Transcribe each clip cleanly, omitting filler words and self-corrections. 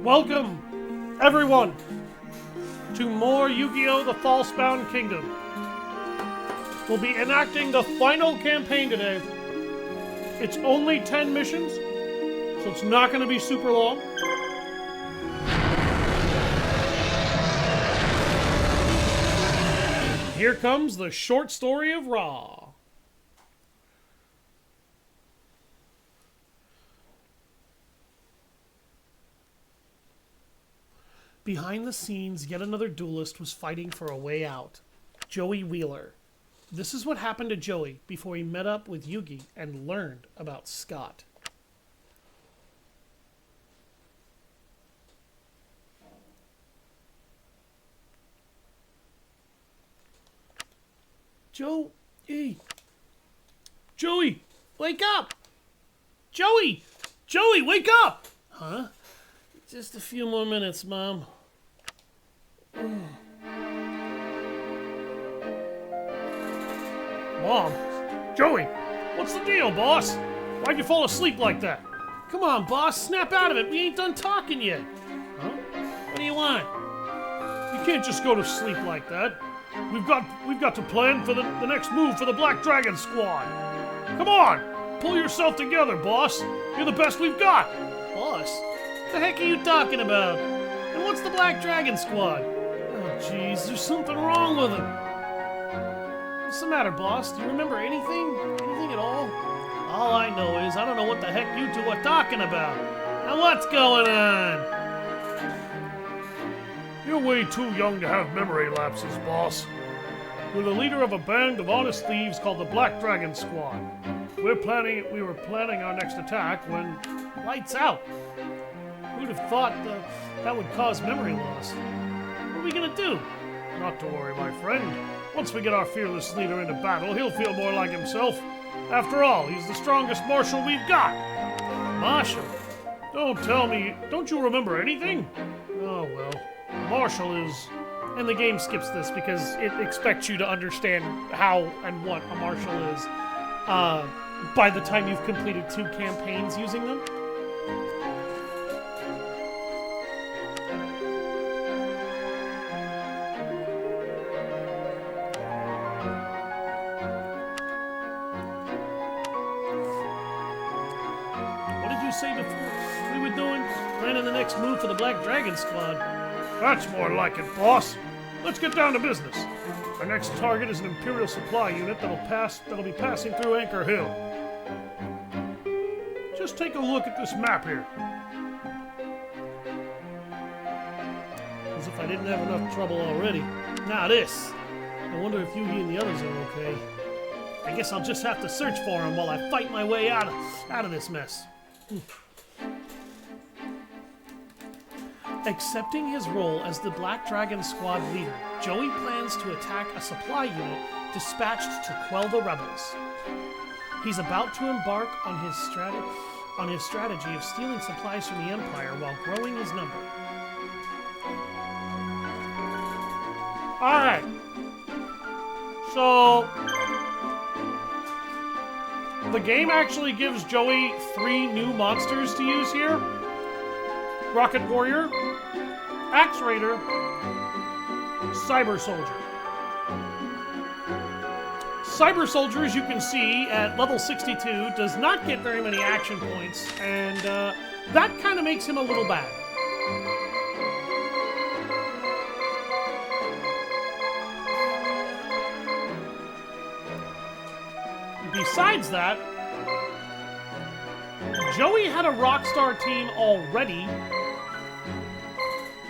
Welcome, everyone, to more Yu-Gi-Oh! The Falsebound Kingdom. We'll be enacting the final campaign today. It's only 10 missions, so it's not going to be super long. Here comes the short story of Ra. Behind the scenes, yet another duelist was fighting for a way out. Joey Wheeler. This is what happened to Joey before he met up with Yugi and learned about Scott. Joey! Joey! Wake up! Joey! Joey, wake up! Huh? Just a few more minutes, Mom. Mom? Joey! What's the deal, boss? Why'd you fall asleep like that? Come on, boss, snap out of it. We ain't done talking yet. Huh? What do you want? You can't just go to sleep like that. We've got to plan for the next move for the Black Dragon Squad. Come on! Pull yourself together, boss. You're the best we've got. Boss? What the heck are you talking about? And what's the Black Dragon Squad? Oh, jeez, there's something wrong with him. What's the matter, boss? Do you remember anything? Anything at all? All I know is I don't know what the heck you two are talking about. Now what's going on? You're way too young to have memory lapses, boss. You're the leader of a band of honest thieves called the Black Dragon Squad. We were planning our next attack when... Lights out! Who'd have thought that would cause memory loss? What are we gonna do? Not to worry, my friend. Once we get our fearless leader into battle, he'll feel more like himself. After all, he's the strongest marshal we've got. Marshal? Don't tell me, don't you remember anything? Oh, well, marshal is... And the game skips this because it expects you to understand how and what a marshal is by the time you've completed 2 campaigns using them. Say before we were doing planning the next move for the Black Dragon Squad. That's more like it, boss. Let's get down to business. Our next target is an Imperial supply unit that'll be passing through Anchor Hill. Just take a look at this map here. As if I didn't have enough trouble already. Now this. I wonder if Yugi and the others are okay. I guess I'll just have to search for them while I fight my way out of this mess. Accepting his role as the Black Dragon Squad leader, Joey plans to attack a supply unit dispatched to quell the rebels. He's about to embark on his strategy of stealing supplies from the Empire while growing his number. Alright. So... the game actually gives Joey 3 new monsters to use here. Rocket Warrior, Axe Raider, Cyber Soldier. Cyber Soldier, as you can see, at level 62, does not get very many action points, and that kind of makes him a little bad. Besides that, Joey had a Rockstar team already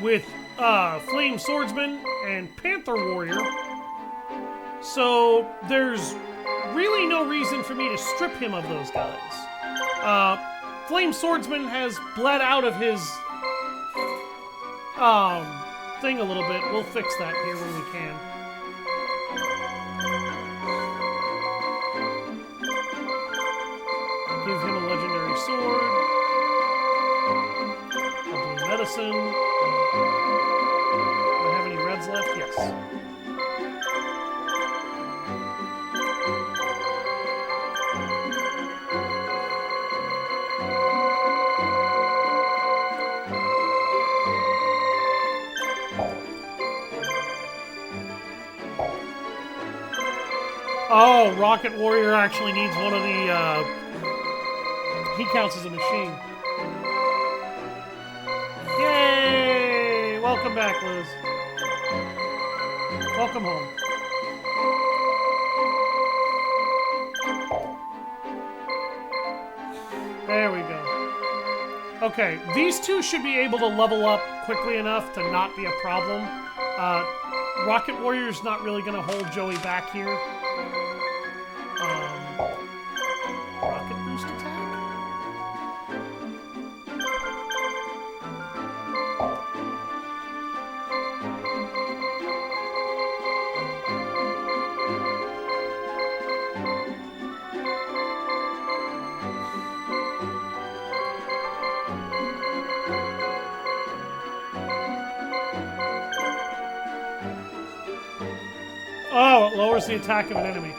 with Flame Swordsman and Panther Warrior, so there's really no reason for me to strip him of those guys. Flame Swordsman has bled out of his thing a little bit. We'll fix that here when we can. Give him a legendary sword. I'll do medicine. Do I have any reds left? Yes. Oh, Rocket Warrior actually needs one of the, he counts as a machine. Yay! Welcome back, Liz. Welcome home. There we go. Okay, these two should be able to level up quickly enough to not be a problem. Rocket Warrior's not really going to hold Joey back here. Rocket boost attack? Oh, it lowers the attack of an enemy.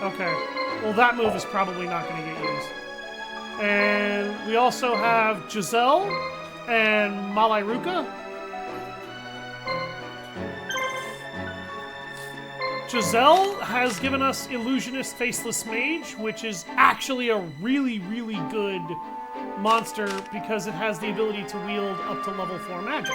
Okay. Well, that move is probably not going to get used. And we also have Giselle and Malairuka. Giselle has given us Illusionist Faceless Mage, which is actually a really, really good monster because it has the ability to wield up to level 4 magic.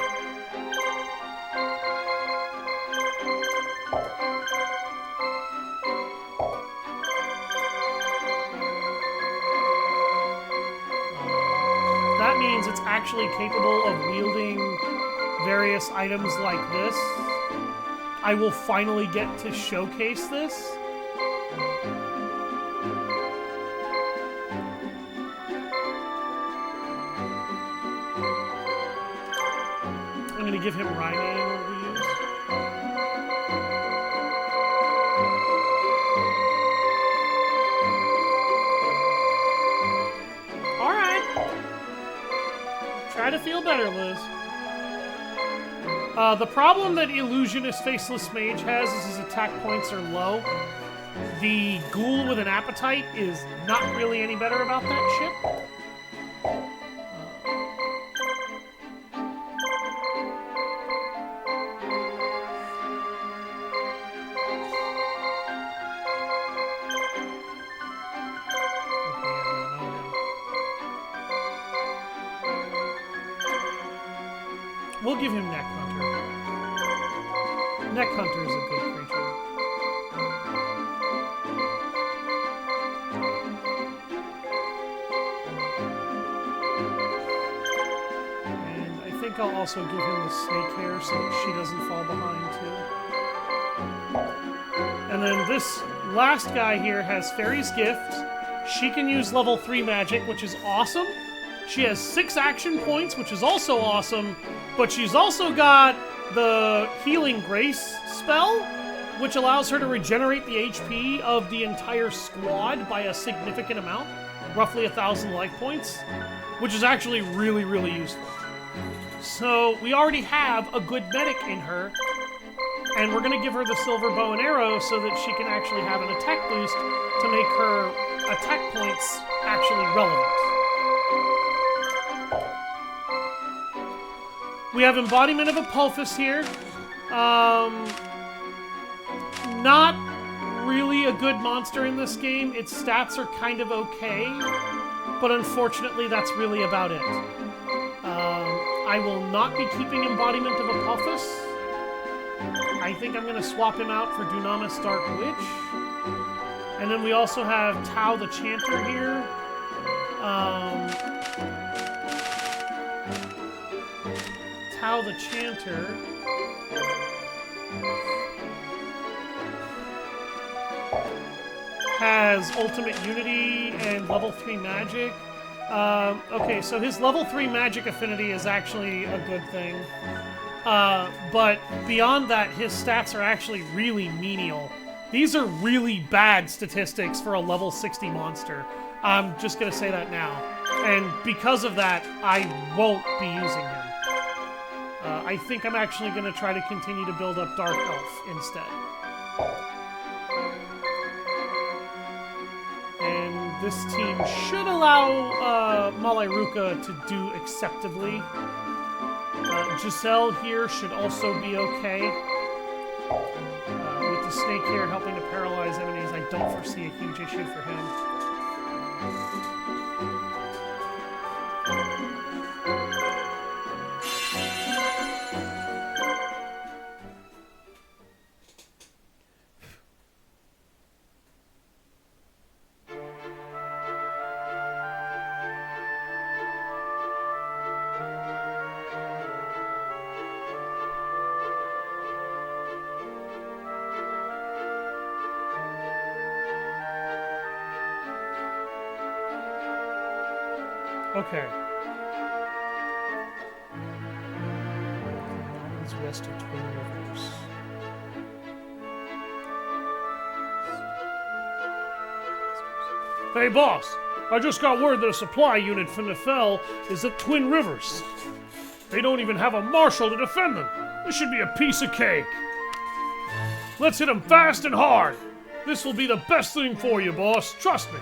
That means it's actually capable of wielding various items like this. I will finally get to showcase this. I'm going to give him Rhine in order to use. Try to feel better, Liz. The problem that Illusionist Faceless Mage has is his attack points are low. The Ghoul with an Appetite is not really any better about that shit. We'll give him Neck Hunter. Neck Hunter is a good creature. And I think I'll also give him the snake hair so that she doesn't fall behind too. And then this last guy here has Fairy's Gift. She can use level 3 magic, which is awesome. She has 6 action points, which is also awesome. But she's also got the Healing Grace spell, which allows her to regenerate the HP of the entire squad by a significant amount, roughly 1,000 life points, which is actually really, really useful. So we already have a good medic in her, and we're going to give her the Silver Bow and Arrow so that she can actually have an attack boost to make her attack points actually relevant. We have Embodiment of Apophis here. Not really a good monster in this game. Its stats are kind of okay, but unfortunately that's really about it. I will not be keeping Embodiment of Apophis. I think I'm going to swap him out for Dunamis Dark Witch. And then we also have Tau the Chanter here. Tau the Chanter has Ultimate Unity and level 3 magic. Okay, so his level 3 magic affinity is actually a good thing. But beyond that, his stats are actually really menial. These are really bad statistics for a level 60 monster. I'm just going to say that now. And because of that, I won't be using him. I think I'm actually going to try to continue to build up Dark Elf instead. And this team should allow Malairuka to do acceptably. Giselle here should also be okay. With the snake here helping to paralyze enemies. I don't foresee a huge issue for him. Okay. Mountains west of Twin Rivers. Hey, boss! I just got word that a supply unit from the Fell is at Twin Rivers. They don't even have a marshal to defend them. This should be a piece of cake. Let's hit them fast and hard. This will be the best thing for you, boss. Trust me.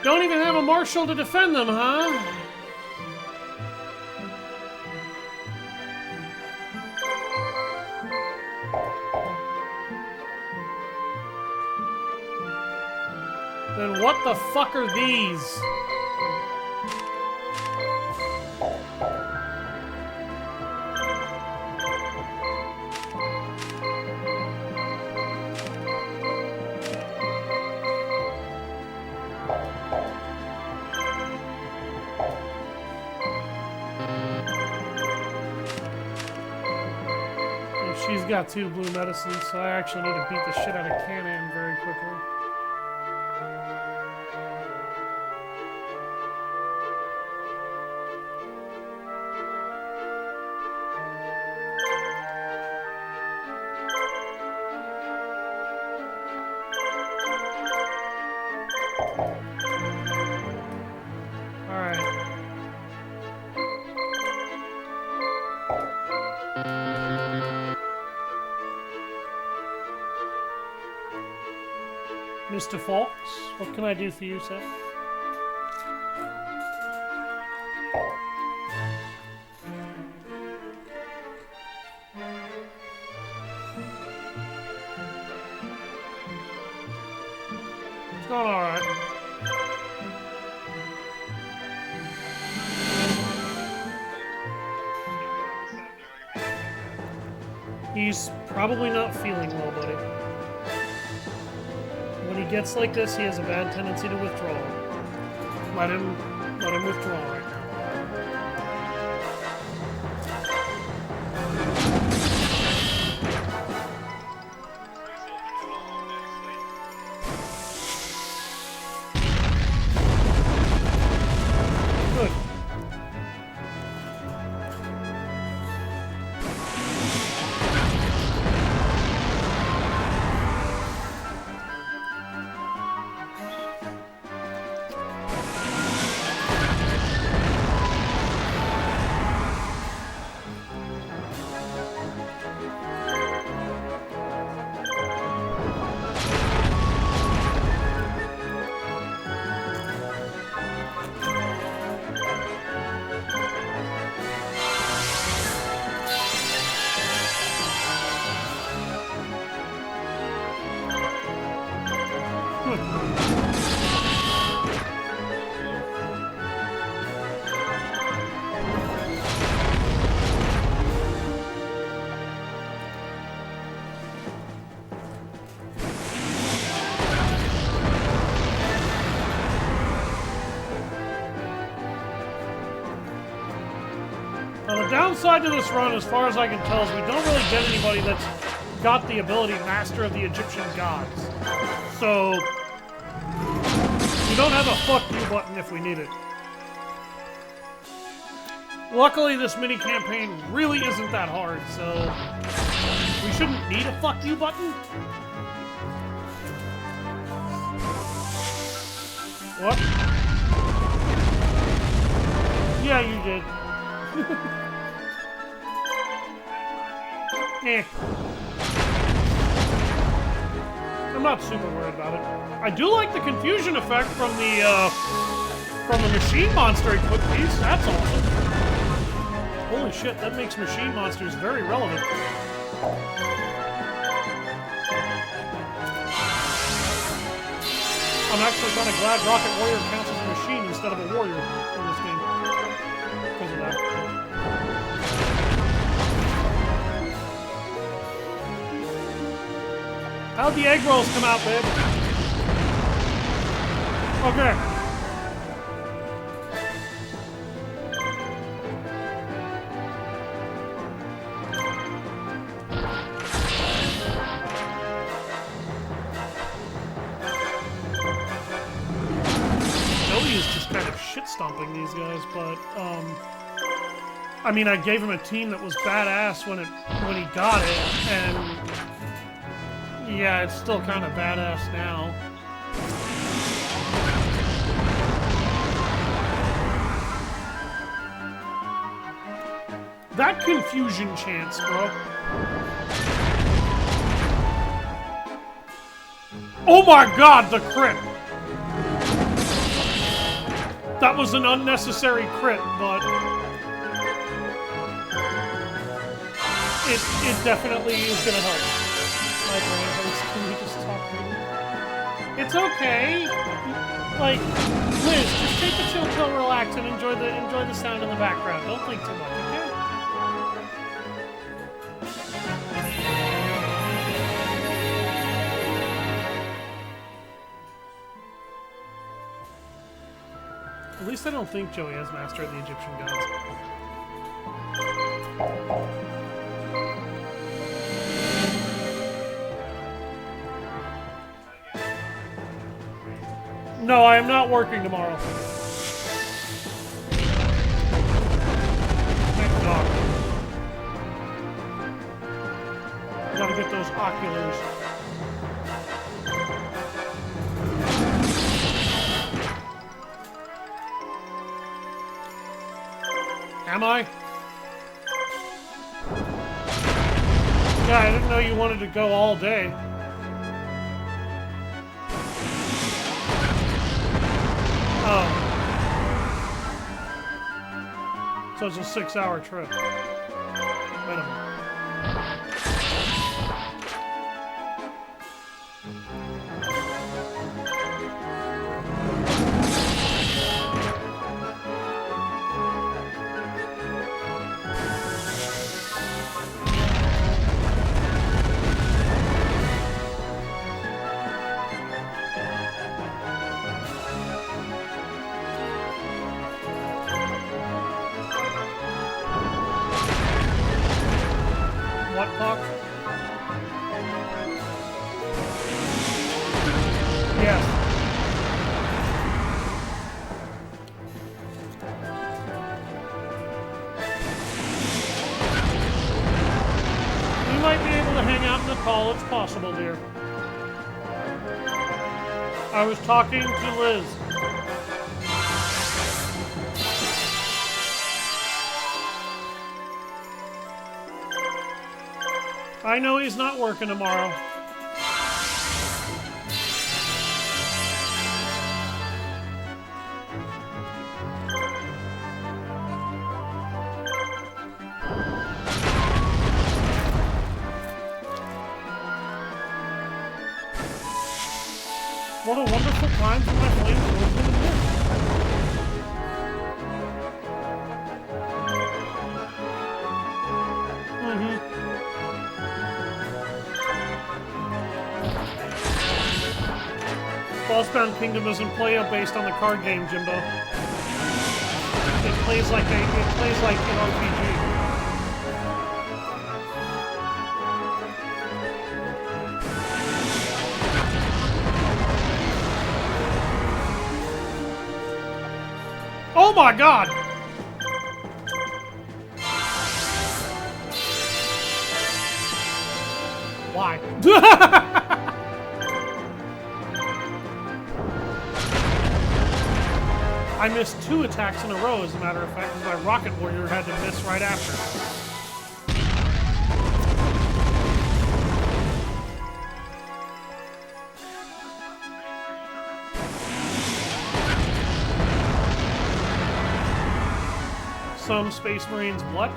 Don't even have a marshal to defend them, huh? Then what the fuck are these? She's got 2 blue medicines, so I actually need to beat the shit out of Canaan very quickly. Mr. Fox, what can I do for you, sir? It's going all right. He's probably not feeling well, buddy. When he gets like this, he has a bad tendency to withdraw. Let him withdraw right now. Good. Now, the downside to this run, as far as I can tell, is we don't really get anybody that's got the ability Master of the Egyptian Gods. So, we don't have a fuck you button if we need it. Luckily, this mini-campaign really isn't that hard, so we shouldn't need a fuck you button. What? Yeah, you did. Eh. I'm not super worried about it. I do like the confusion effect from the machine monster equipment. That's awesome. Holy shit, that makes machine monsters very relevant. I'm actually kind of glad Rocket Warrior counts as a machine instead of a warrior in this game. Because of that. How'd the egg rolls come out, babe? Okay. Joey is just kind of shit-stomping these guys, but, I mean, I gave him a team that was badass when he got it, and yeah, it's still kind of badass now. That confusion chance, bro. Oh my god, the crit! That was an unnecessary crit, but it definitely is gonna help. My brain hurts. Can we just talk later? It's okay. Like, Liz, just take a chill pill, relax, and enjoy the sound in the background. Don't think too much, okay? At least I don't think Joey has mastered the Egyptian gods. No, I am not working tomorrow. Thank God. I gotta get those oculars. Am I? Yeah, I didn't know you wanted to go all day. Oh. So it's a 6-hour trip. Minimum. What puck? Yes. We might be able to hang out in the call. It's possible, dear. I was talking to Liz. I know he's not working tomorrow. What a wonderful time for my flamethrowers in the pit. Falsebound Kingdom doesn't play based on the card game, Jimbo. It plays like an RPG. Oh my god! Why? I missed 2 attacks in a row, as a matter of fact, because my Rocket Warrior had to miss right after. Some Space Marines, what?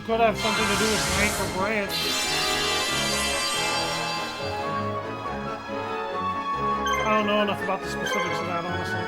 Could have something to do with rank or branch. I don't know enough about the specifics of that, honestly.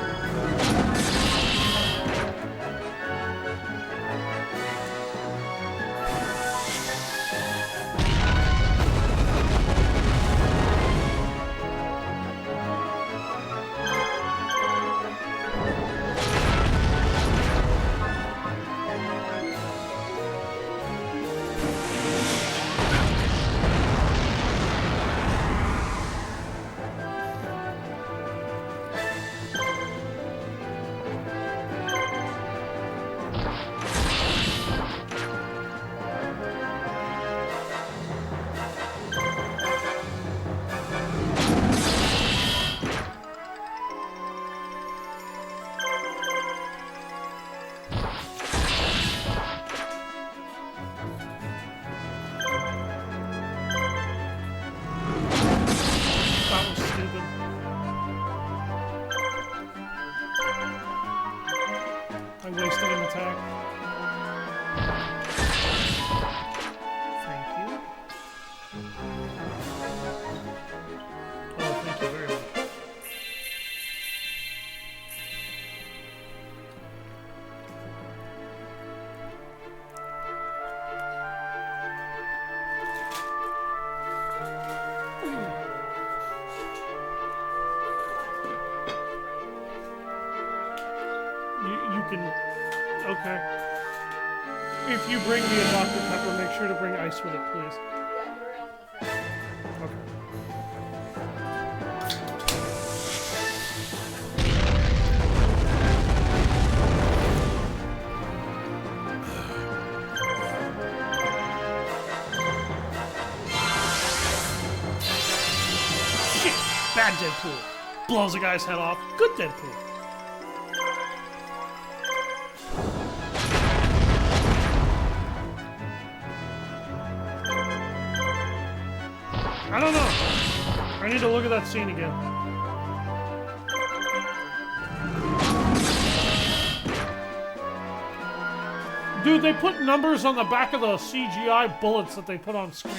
I wasted an attack. Thank you. Oh, thank you very much. You can... Okay. If you bring me a Dr. Pepper, make sure to bring ice with it, please. Okay. Shit! Bad Deadpool. Blows a guy's head off. Good Deadpool. I don't know. I need to look at that scene again. Dude, they put numbers on the back of the CGI bullets that they put on screen.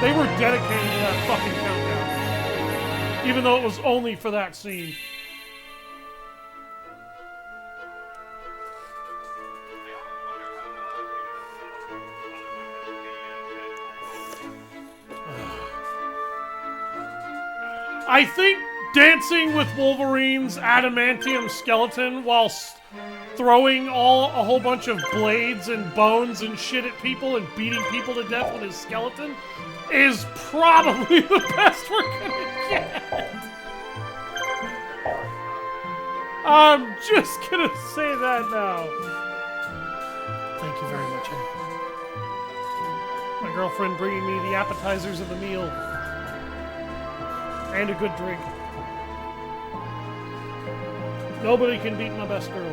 They were dedicated to that fucking countdown. Even though it was only for that scene. I think dancing with Wolverine's adamantium skeleton while throwing a whole bunch of blades and bones and shit at people and beating people to death with his skeleton is probably the best we're gonna get. I'm just gonna say that now. Thank you very much, Hank. My girlfriend bringing me the appetizers of the meal. And a good drink. Nobody can beat my best girl.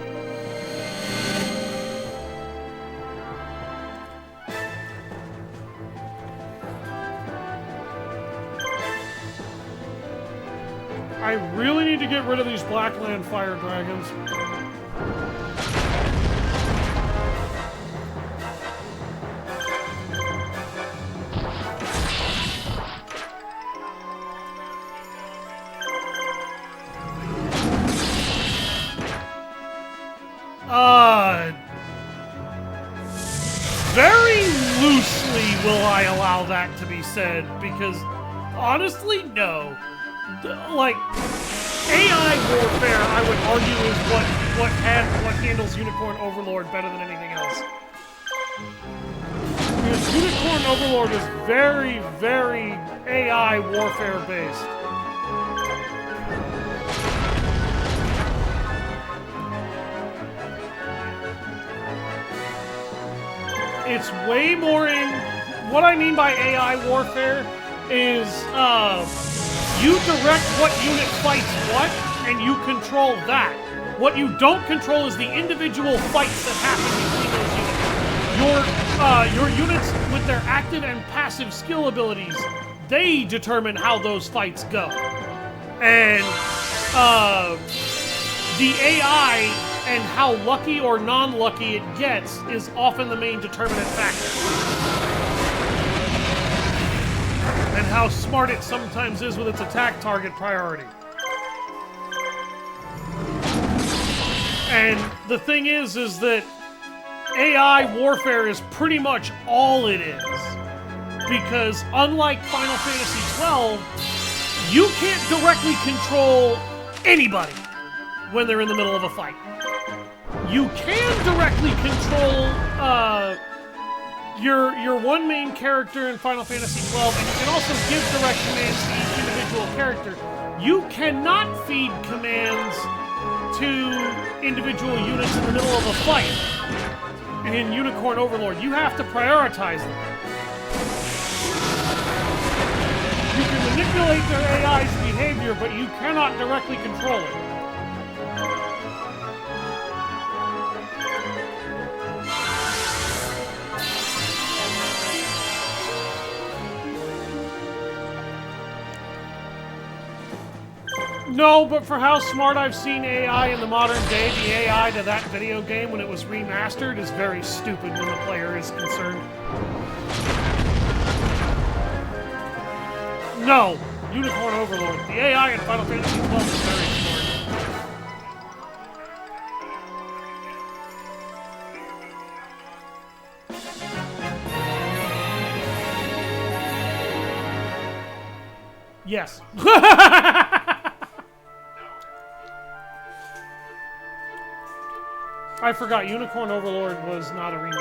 I really need to get rid of these Blackland fire dragons. Very loosely will I allow that to be said, because honestly, no. Like, AI warfare, I would argue, is what handles Unicorn Overlord better than anything else. Because Unicorn Overlord is very, very AI warfare based. It's way more in... What I mean by AI warfare is, you direct what unit fights what, and you control that. What you don't control is the individual fights that happen between those units. Your units, with their active and passive skill abilities, they determine how those fights go. And, the AI and how lucky or non-lucky it gets is often the main determinant factor. And how smart it sometimes is with its attack target priority. And the thing is that AI warfare is pretty much all it is. Because unlike Final Fantasy XII, you can't directly control anybody when they're in the middle of a fight. You can directly control your one main character in Final Fantasy XII, and you can also give direct commands to each individual character. You cannot feed commands to individual units in the middle of a fight. In Unicorn Overlord, you have to prioritize them. You can manipulate their AI's behavior, but you cannot directly control it. No, but for how smart I've seen AI in the modern day, the AI to that video game when it was remastered is very stupid when the player is concerned. No! Unicorn Overlord. The AI in Final Fantasy XII is very smart. Yes. I forgot, Unicorn Overlord was not a remake.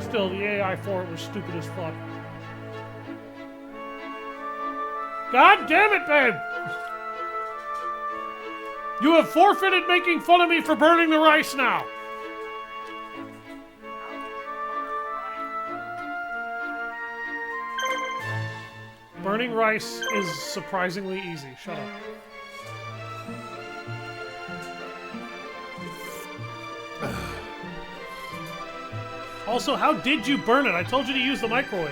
Still, the AI for it was stupid as fuck. God damn it, babe! You have forfeited making fun of me for burning the rice now! Burning rice is surprisingly easy. Shut up. Also, how did you burn it? I told you to use the microwave.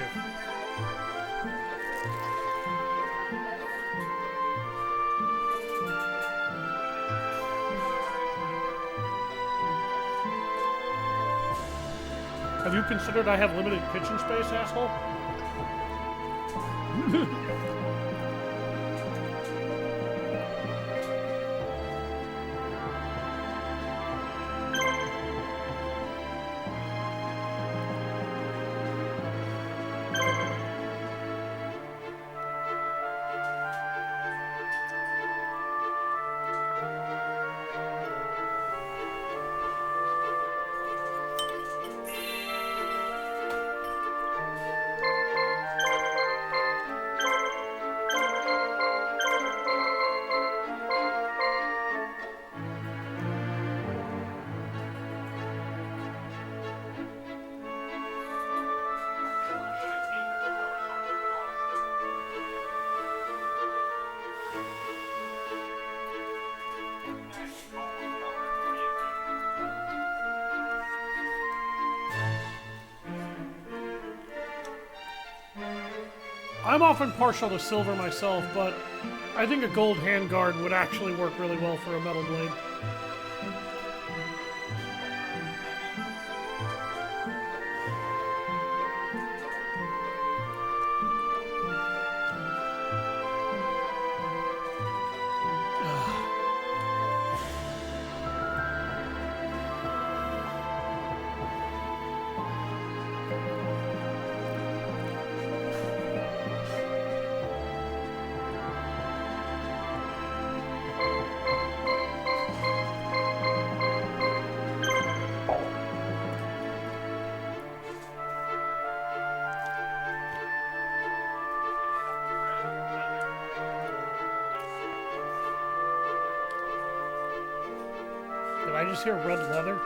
Have you considered I have limited kitchen space, asshole? I'm often partial to silver myself, but I think a gold handguard would actually work really well for a metal blade. Did I just hear red leather?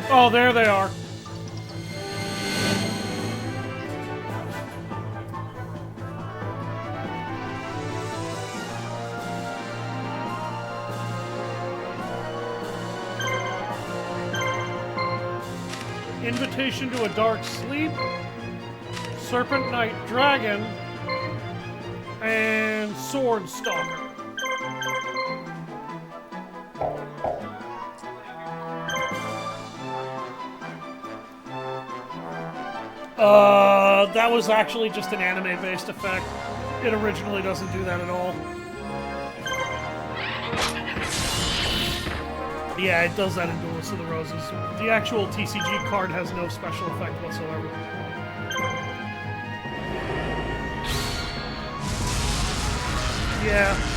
Oh, there they are. Invitation to a Dark Sleep, Serpent Knight Dragon, and Sword Stalker. That was actually just an anime-based effect. It originally doesn't do that at all. Yeah, it does that in Duelist of the Roses. The actual TCG card has no special effect whatsoever. Yeah.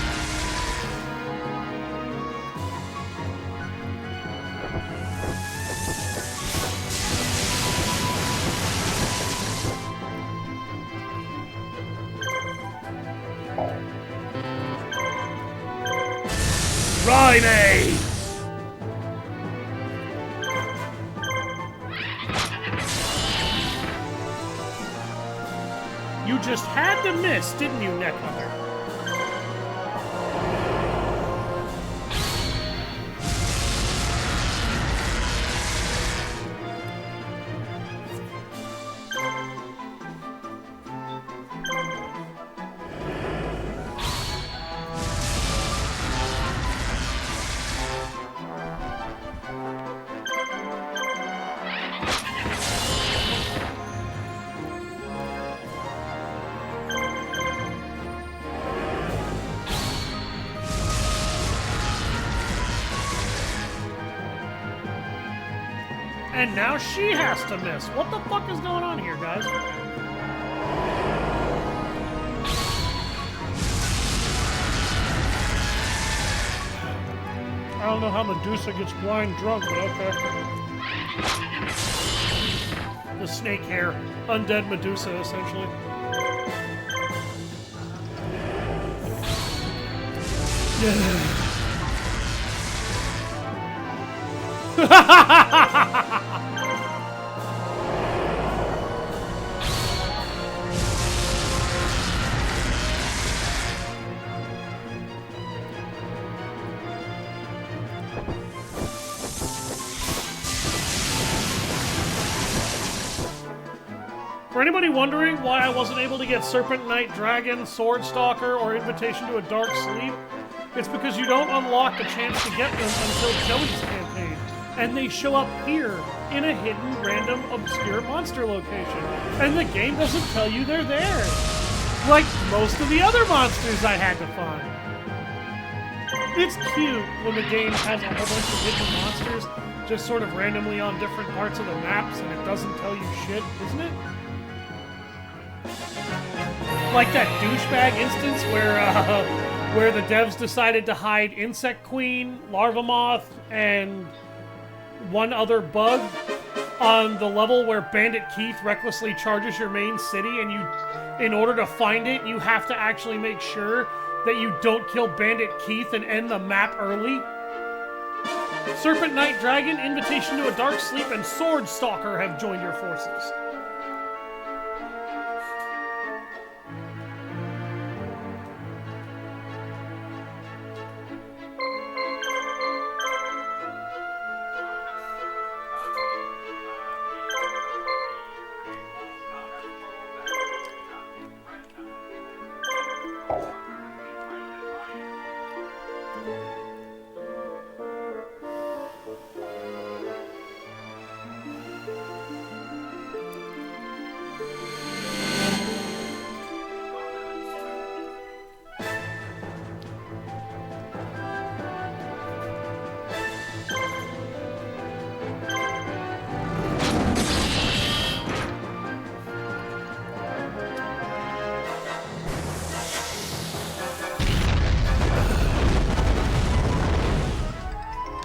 Rhyme! You just had to miss, didn't you, Neckhunter? And now she has to miss. What the fuck is going on here, guys? I don't know how Medusa gets blind drunk, but okay. The snake hair. Undead Medusa, essentially. For anybody wondering why I wasn't able to get Serpent Knight Dragon, Sword Stalker, or Invitation to a Dark Sleep, it's because you don't unlock the chance to get them until Joey's campaign. And they show up here in a hidden, random, obscure monster location. And the game doesn't tell you they're there. Like most of the other monsters I had to find. It's cute when the game has a whole bunch of hidden monsters just sort of randomly on different parts of the maps and it doesn't tell you shit, isn't it? Like that douchebag instance where the devs decided to hide Insect Queen, Larva Moth, and one other bug on the level where Bandit Keith recklessly charges your main city, and in order to find it, you have to actually make sure that you don't kill Bandit Keith and end the map early. Serpent Knight Dragon, Invitation to a Dark Sleep, and Sword Stalker have joined your forces.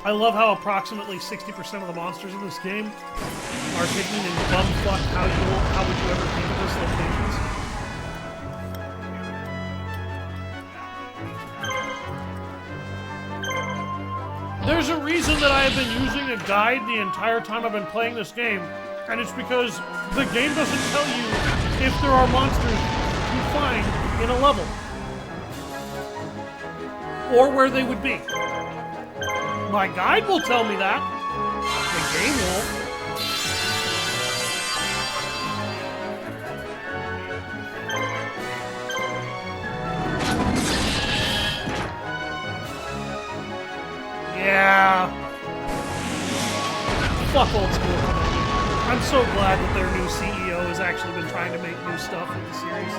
I love how approximately 60% of the monsters in this game are hidden in bumfuck how would you ever think of those locations. There's a reason that I have been using a guide the entire time I've been playing this game, and it's because the game doesn't tell you if there are monsters to find in a level. Or where they would be. My guide will tell me that. The game won't. Yeah. Fuck old school. I'm so glad that their new CEO has actually been trying to make new stuff with the series.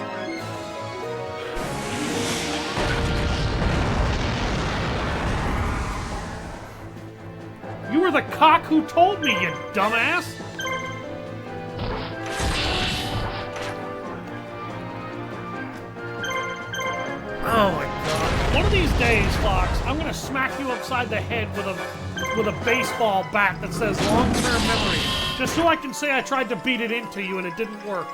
You were the cock who told me, you dumbass! Oh my god. One of these days, Fox, I'm gonna smack you upside the head with a baseball bat that says long-term memory. Just so I can say I tried to beat it into you and it didn't work.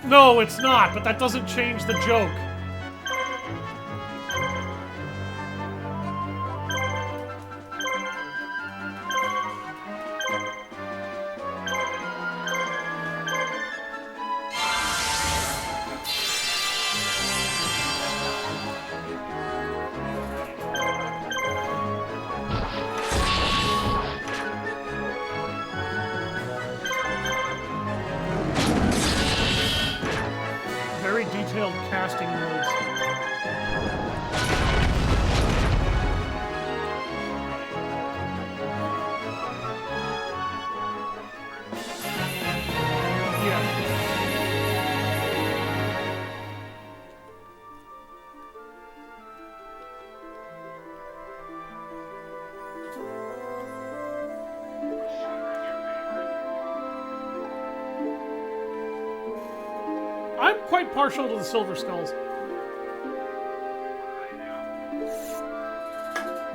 No, it's not, but that doesn't change the joke. Detailed casting modes. Yeah. I'm quite partial to the Silver Skulls.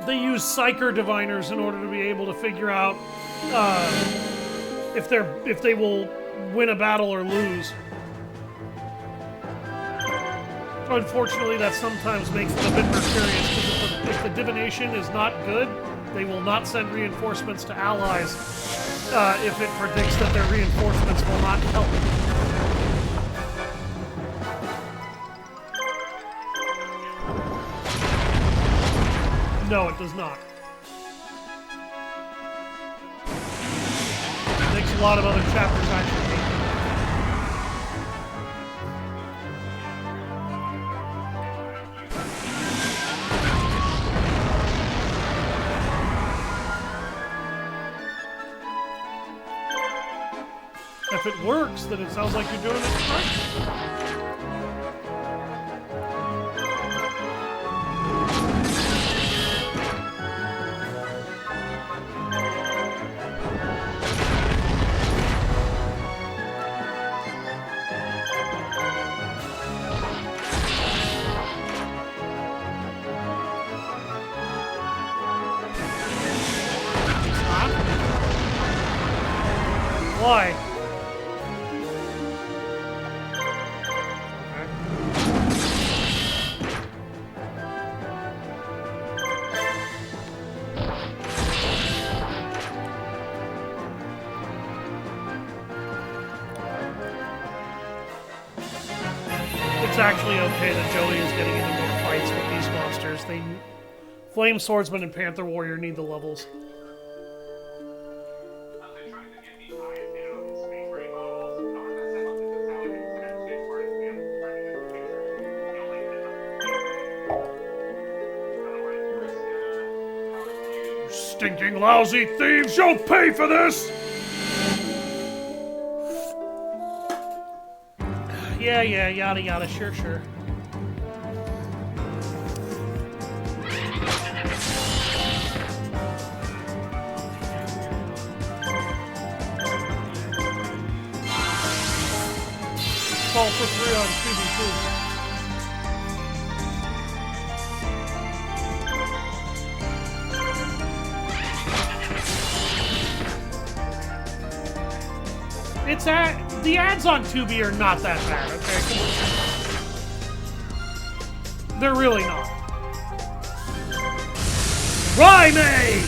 They use Psyker Diviners in order to be able to figure out if they will win a battle or lose. Unfortunately, that sometimes makes it a bit precarious, because if the divination is not good, they will not send reinforcements to allies if it predicts that their reinforcements will not help. No, it does not. It makes a lot of other chapters actually hate them. If it works, then it sounds like you're doing it right. Why? It's actually okay that Joey is getting into more fights with these monsters. Flame Swordsman and Panther Warrior need the levels. Stinking lousy thieves, you'll pay for this! Yeah, yada yada, sure. Fall for free on Tubi. The ads on Tubi are not that bad, okay? Come on. They're really not. Raime!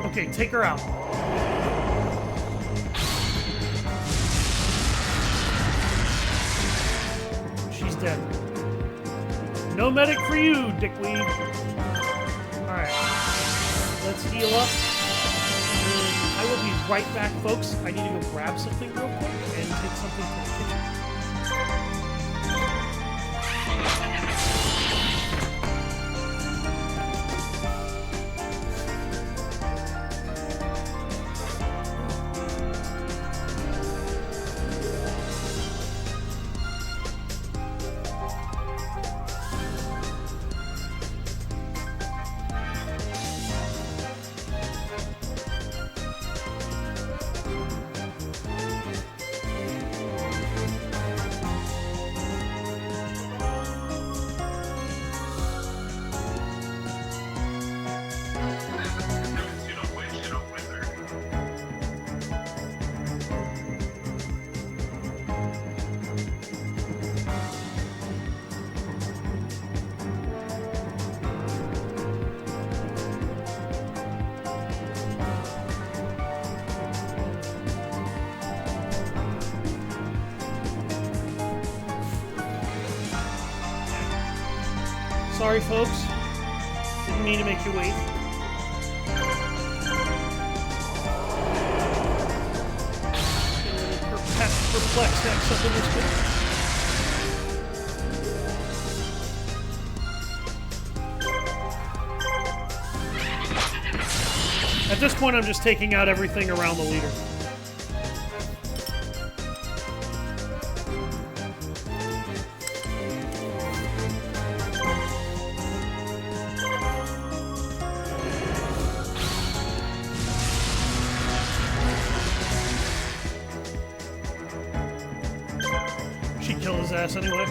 Okay, take her out. She's dead. No medic for you, dickweed. Alright. Let's heal up. And I will be right back, folks. I need to go grab something real quick and take something to the kitchen. Sorry, folks. Didn't mean to make you wait. Perplexed at something this good. At this point, I'm just taking out everything around the leader. Kill his ass anyway.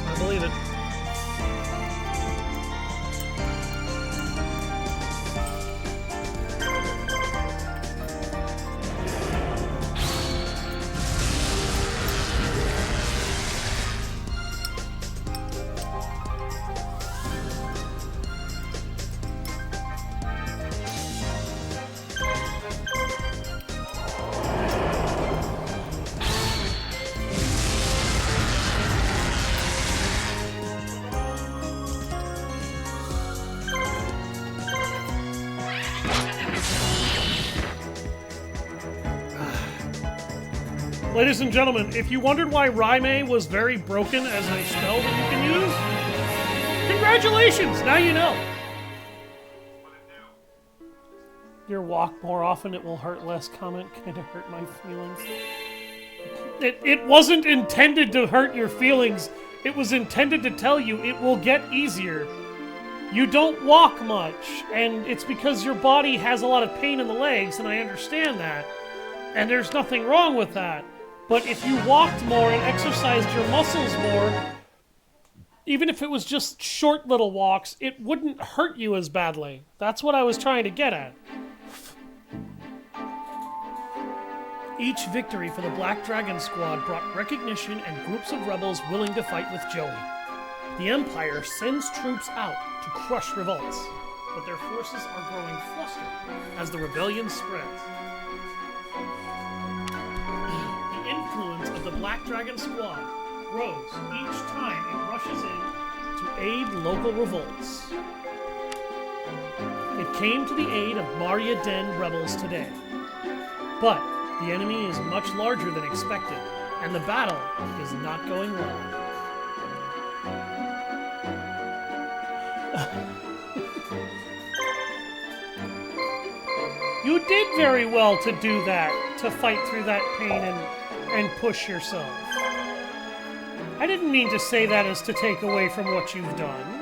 I believe it. Ladies and gentlemen, if you wondered why Raime was very broken as a spell that you can use, congratulations! Now you know. Your walk more often, it will hurt less. Comment kind of hurt my feelings. It wasn't intended to hurt your feelings. It was intended to tell you it will get easier. You don't walk much, and it's because your body has a lot of pain in the legs, and I understand that. And there's nothing wrong with that. But if you walked more and exercised your muscles more, even if it was just short little walks, it wouldn't hurt you as badly. That's what I was trying to get at. Each victory for the Black Dragon Squad brought recognition and groups of rebels willing to fight with Joey. The Empire sends troops out to crush revolts, but their forces are growing flustered as the rebellion spreads. The influence of the Black Dragon Squad grows each time it rushes in to aid local revolts. It came to the aid of Maria Den rebels today, but the enemy is much larger than expected, and the battle is not going well. did very well to do that, to fight through that pain and push yourself. I didn't mean to say that as to take away from what you've done.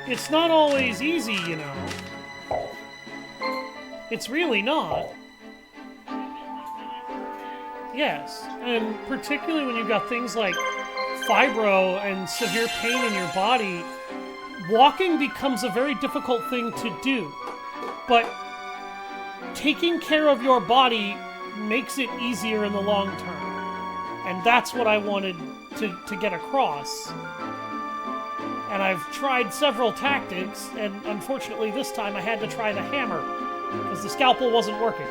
It's not always easy, you know. It's really not. Yes, and particularly when you've got things like fibro and severe pain in your body, walking becomes a very difficult thing to do. But taking care of your body makes it easier in the long term. And that's what I wanted to get across. And I've tried several tactics, and unfortunately this time I had to try the hammer, because the scalpel wasn't working.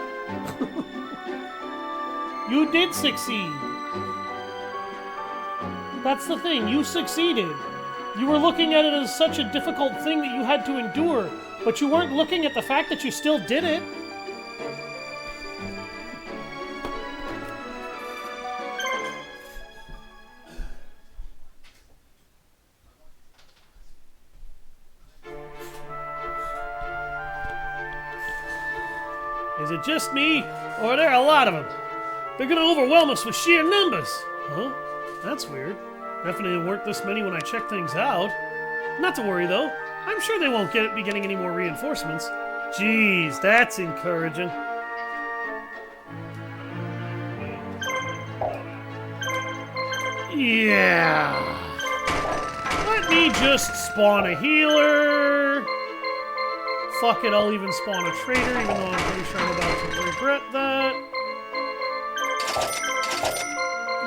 You did succeed. That's the thing, you succeeded. You were looking at it as such a difficult thing that you had to endure, but you weren't looking at the fact that you still did it. Is it just me, or are there a lot of them? They're gonna overwhelm us with sheer numbers. Huh? That's weird. Definitely weren't this many when I checked things out. Not to worry, though. I'm sure they won't be getting any more reinforcements. Jeez, that's encouraging. Yeah. Let me just spawn a healer. Fuck it, I'll even spawn a trader, even though I'm pretty sure I'm about to regret that.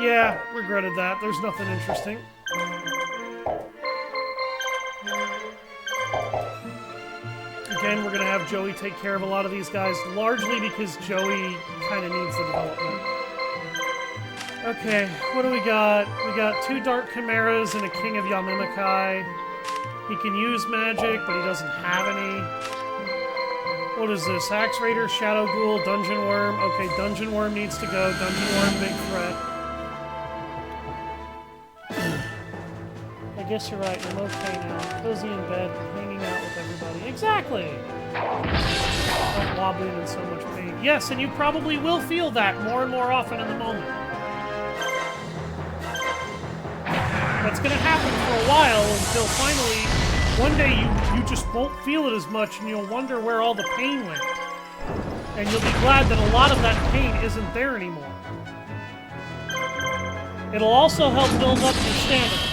Yeah, regretted that. There's nothing interesting. Again, we're going to have Joey take care of a lot of these guys, largely because Joey kind of needs the development. Okay, what do we got? We got 2 Dark Chimeras and a King of Yamimikai. He can use magic, but he doesn't have any. What is this? Axe Raider, Shadow Ghoul, Dungeon Worm. Okay, Dungeon Worm needs to go. Dungeon Worm, big threat. I guess you're right. I'm okay now. Cozy in bed, hanging out with everybody. Exactly! Not wobbling in so much pain. Yes, and you probably will feel that more and more often in the moment. That's gonna happen for a while until finally, one day you just won't feel it as much and you'll wonder where all the pain went. And you'll be glad that a lot of that pain isn't there anymore. It'll also help build up your stamina.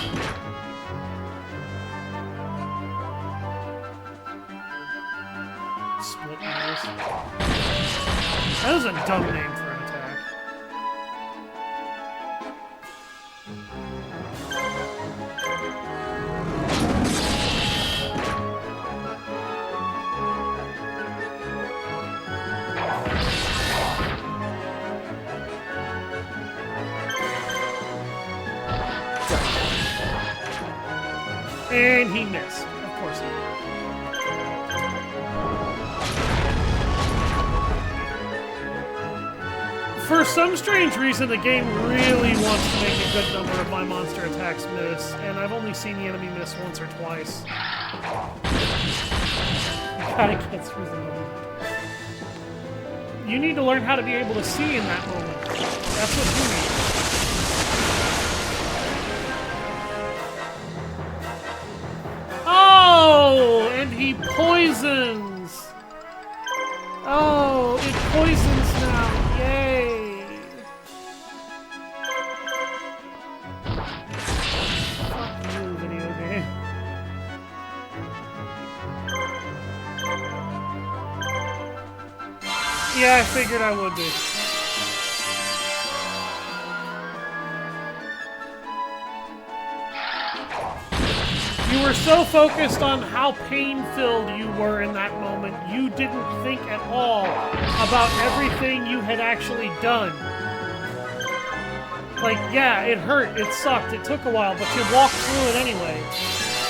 Split nose. That is a dumb name for an attack. And he missed. Of course he did. For some strange reason, the game really wants to make a good number of my monster attacks miss, and I've only seen the enemy miss once or twice. You gotta get through the moment. You need to learn how to be able to see in that moment. That's what you need. Oh, and he poisons. Oh, it poisons now. Yay. Fuck you, video game. Yeah, I figured I would be. You were so focused on how pain-filled you were in that moment, you didn't think at all about everything you had actually done. Like, yeah, it hurt, it sucked, it took a while, but you walked through it anyway.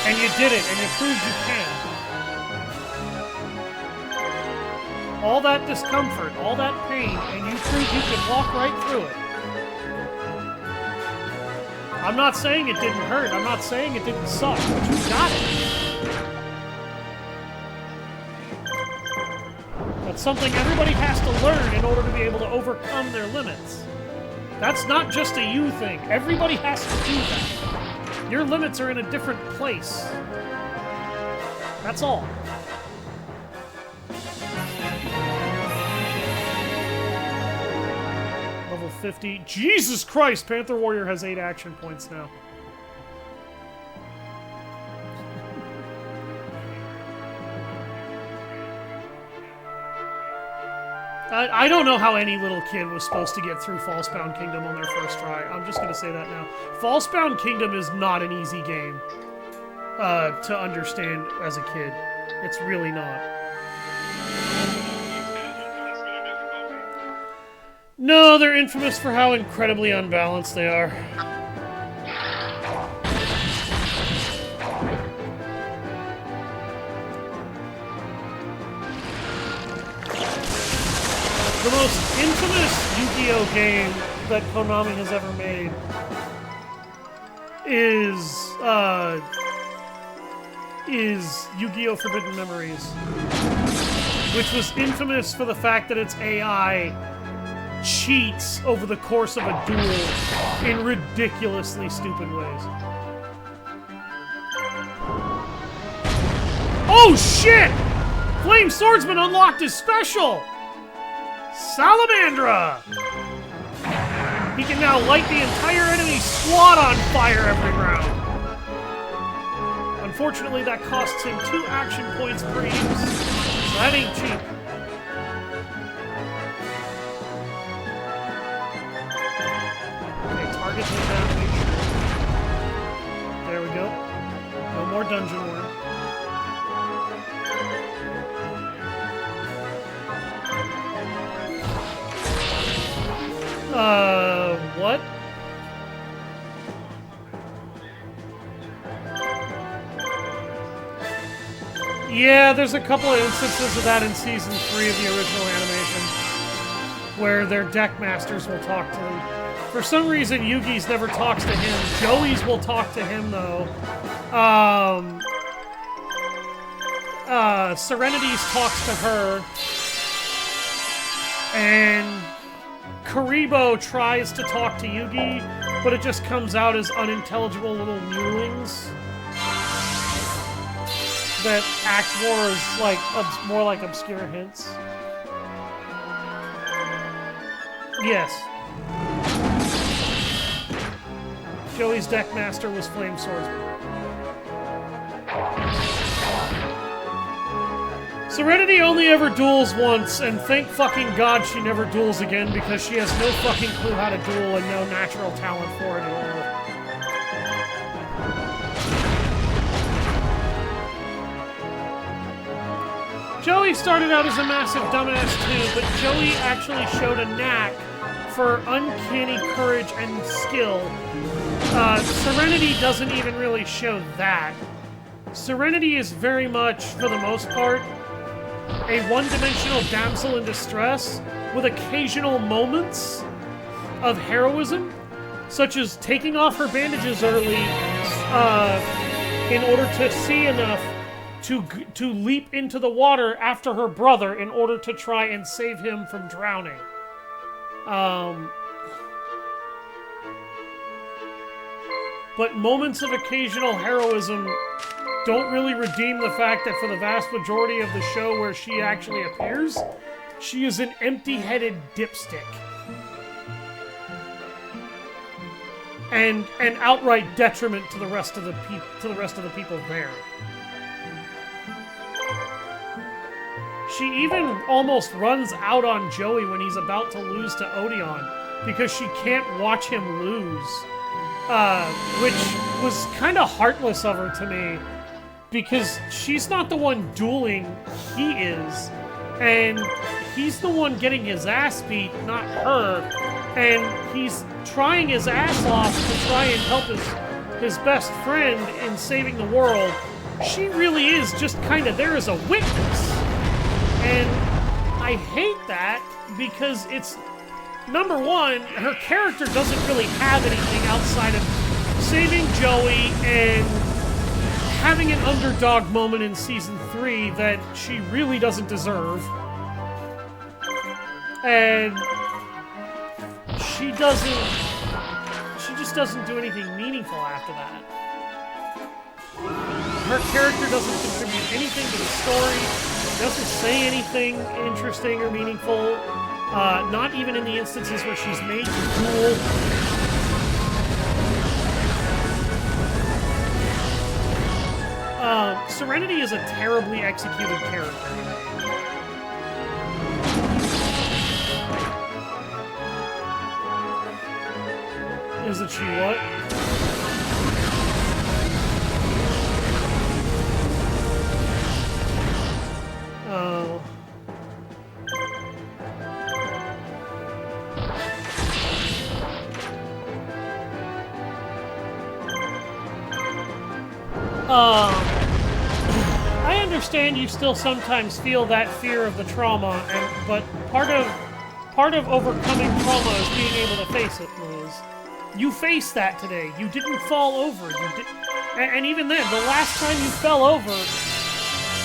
And you did it, and you proved you can. All that discomfort, all that pain, and you proved you could walk right through it. I'm not saying it didn't hurt. I'm not saying it didn't suck, but you got it. It's something everybody has to learn in order to be able to overcome their limits. That's not just a you thing. Everybody has to do that. Your limits are in a different place. That's all. Level 50. Jesus Christ! Panther Warrior has 8 action points now. I don't know how any little kid was supposed to get through Falsebound Kingdom on their first try. I'm just going to say that now. Falsebound Kingdom is not an easy game to understand as a kid. It's really not. No, they're infamous for how incredibly unbalanced they are. The most infamous Yu-Gi-Oh game that Konami has ever made is Yu-Gi-Oh! Forbidden Memories, which was infamous for the fact that its AI cheats over the course of a duel in ridiculously stupid ways. Oh shit! Flame Swordsman unlocked his special! Salamandra! He can now light the entire enemy squad on fire every round. Unfortunately, that costs him 2 action points per use. So that ain't cheap. Okay, target him down. There we go. No more dungeon work. What? Yeah, there's a couple of instances of that in Season 3 of the original animation, where their deck masters will talk to them. For some reason, Yugi's never talks to him. Joey's will talk to him, though. Serenity's talks to her. And Karibo tries to talk to Yugi, but it just comes out as unintelligible little mewlings that act more as more like obscure hints. Yes. Joey's deckmaster was Flame Swordsman. Serenity only ever duels once, and thank fucking God she never duels again because she has no fucking clue how to duel and no natural talent for it at all. Joey started out as a massive dumbass too, but Joey actually showed a knack for uncanny courage and skill. Serenity doesn't even really show that. Serenity is very much, for the most part, a one-dimensional damsel in distress with occasional moments of heroism, such as taking off her bandages early in order to see enough to leap into the water after her brother in order to try and save him from drowning. But moments of occasional heroism don't really redeem the fact that for the vast majority of the show where she actually appears, she is an empty-headed dipstick. And an outright detriment to the rest of the people there. She even almost runs out on Joey when he's about to lose to Odeon because she can't watch him lose. Which was kind of heartless of her to me. Because she's not the one dueling, he is. And he's the one getting his ass beat, not her. And he's trying his ass off to try and help his best friend in saving the world. She really is just kind of there as a witness. And I hate that because it's, number one, her character doesn't really have anything outside of saving Joey and having an underdog moment in Season 3 that she really doesn't deserve. And she just doesn't do anything meaningful after that. Her character doesn't contribute anything to the story, doesn't say anything interesting or meaningful, not even in the instances where she's made to duel. Serenity is a terribly executed character. Isn't she what? Oh. I understand you still sometimes feel that fear of the trauma, but part of overcoming trauma is being able to face it, Liz. You faced that today. You didn't fall over. And even then, the last time you fell over,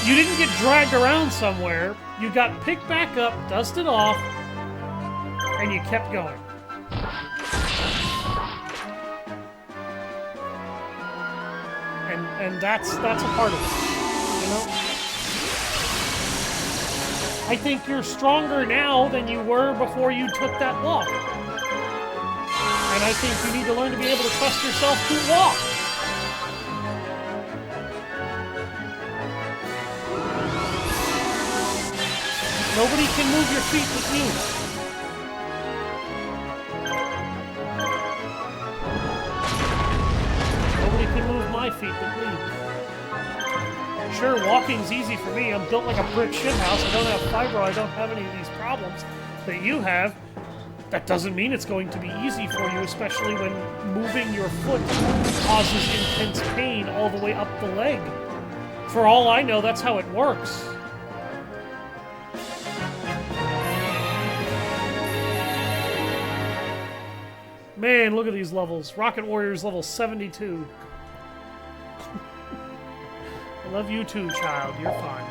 you didn't get dragged around somewhere. You got picked back up, dusted off, and you kept going. And that's a part of it, you know? I think you're stronger now than you were before you took that walk. And I think you need to learn to be able to trust yourself to walk. Nobody can move your feet but you. Nobody can move my feet but me. Sure, walking's easy for me. I'm built like a brick shithouse. I don't have fibro. I don't have any of these problems that you have. That doesn't mean it's going to be easy for you, especially when moving your foot causes intense pain all the way up the leg. For all I know, that's how it works. Man, look at these levels. Rocket Warriors level 72. I love you too, child. You're fine.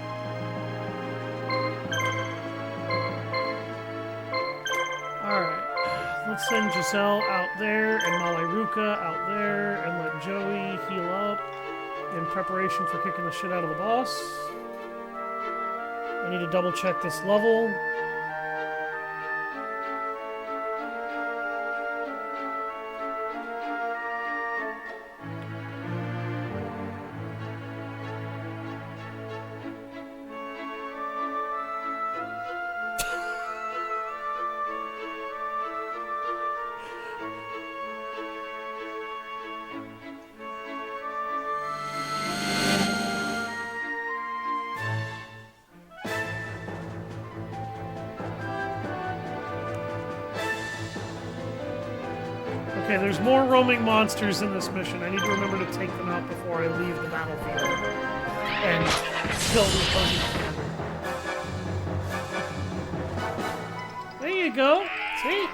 Alright. Let's send Giselle out there and Malairuka out there and let Joey heal up in preparation for kicking the shit out of the boss. I need to double check this level. Okay, there's more roaming monsters in this mission. I need to remember to take them out before I leave the battlefield and kill the opposing commander. There you go. See?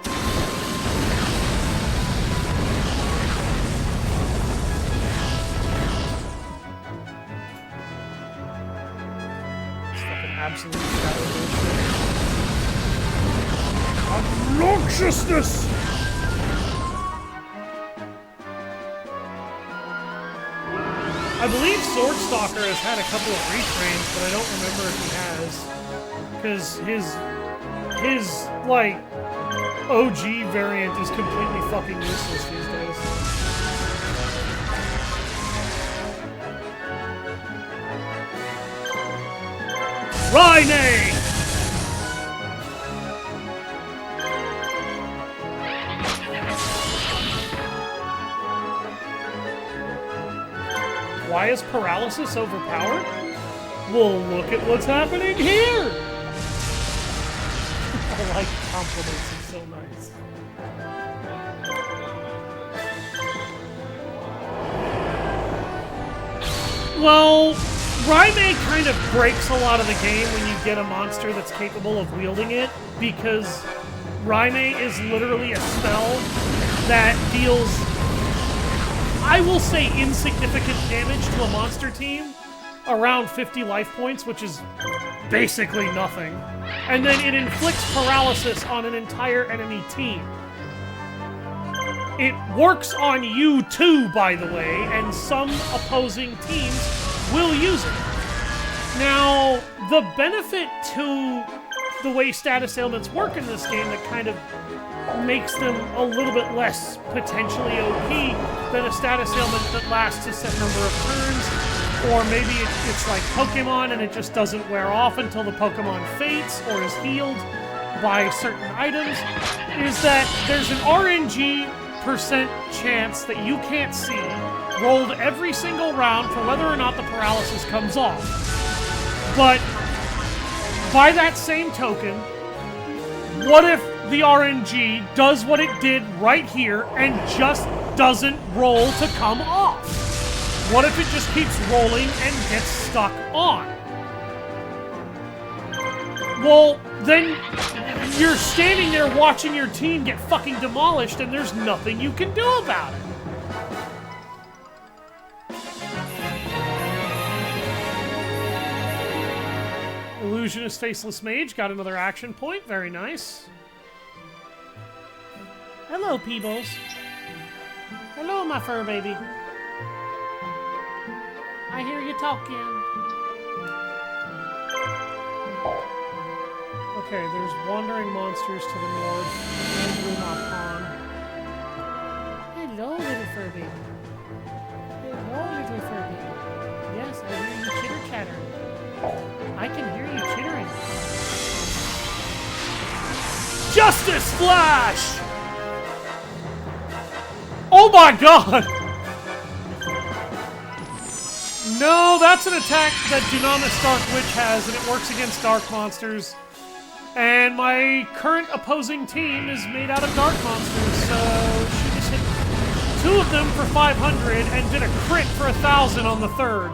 It's fucking absolute shadow bullshit. Obnoxiousness! I believe Swordstalker has had a couple of retrains, but I don't remember if he has. Because his, like, OG variant is completely fucking useless these days. Rhine! Why is paralysis overpowered? Well, look at what's happening here! I like compliments, it's so nice. Well, Raime kind of breaks a lot of the game when you get a monster that's capable of wielding it, because Raime is literally a spell that deals, I will say, insignificant damage to a monster team, around 50 life points, which is basically nothing. And then it inflicts paralysis on an entire enemy team. It works on you too, by the way, and some opposing teams will use it. Now, the benefit to the way status ailments work in this game that kind of makes them a little bit less potentially OP than a status ailment that lasts a set number of turns, or maybe it's like Pokemon and it just doesn't wear off until the Pokemon fades or is healed by certain items, is that there's an RNG percent chance that you can't see rolled every single round for whether or not the paralysis comes off. But by that same token, what if the RNG does what it did right here and just doesn't roll to come off? What if it just keeps rolling and gets stuck on? Well, then you're standing there watching your team get fucking demolished and there's nothing you can do about it. Illusionist Faceless Mage got another action point. Very nice. Hello, Peebles. Hello, my fur baby. I hear you talking. Okay, there's wandering monsters to the north and Blue Mop Pond. Hello, little fur baby. Hello, little fur baby. Yes, I hear you chitter-chatter. I can hear you chittering. Justice Flash! Oh my god! No, that's an attack that Dunamis Dark Witch has, and it works against dark monsters. And my current opposing team is made out of dark monsters, so she just hit 2 of them for 500 and did a crit for 1,000 on the 3rd.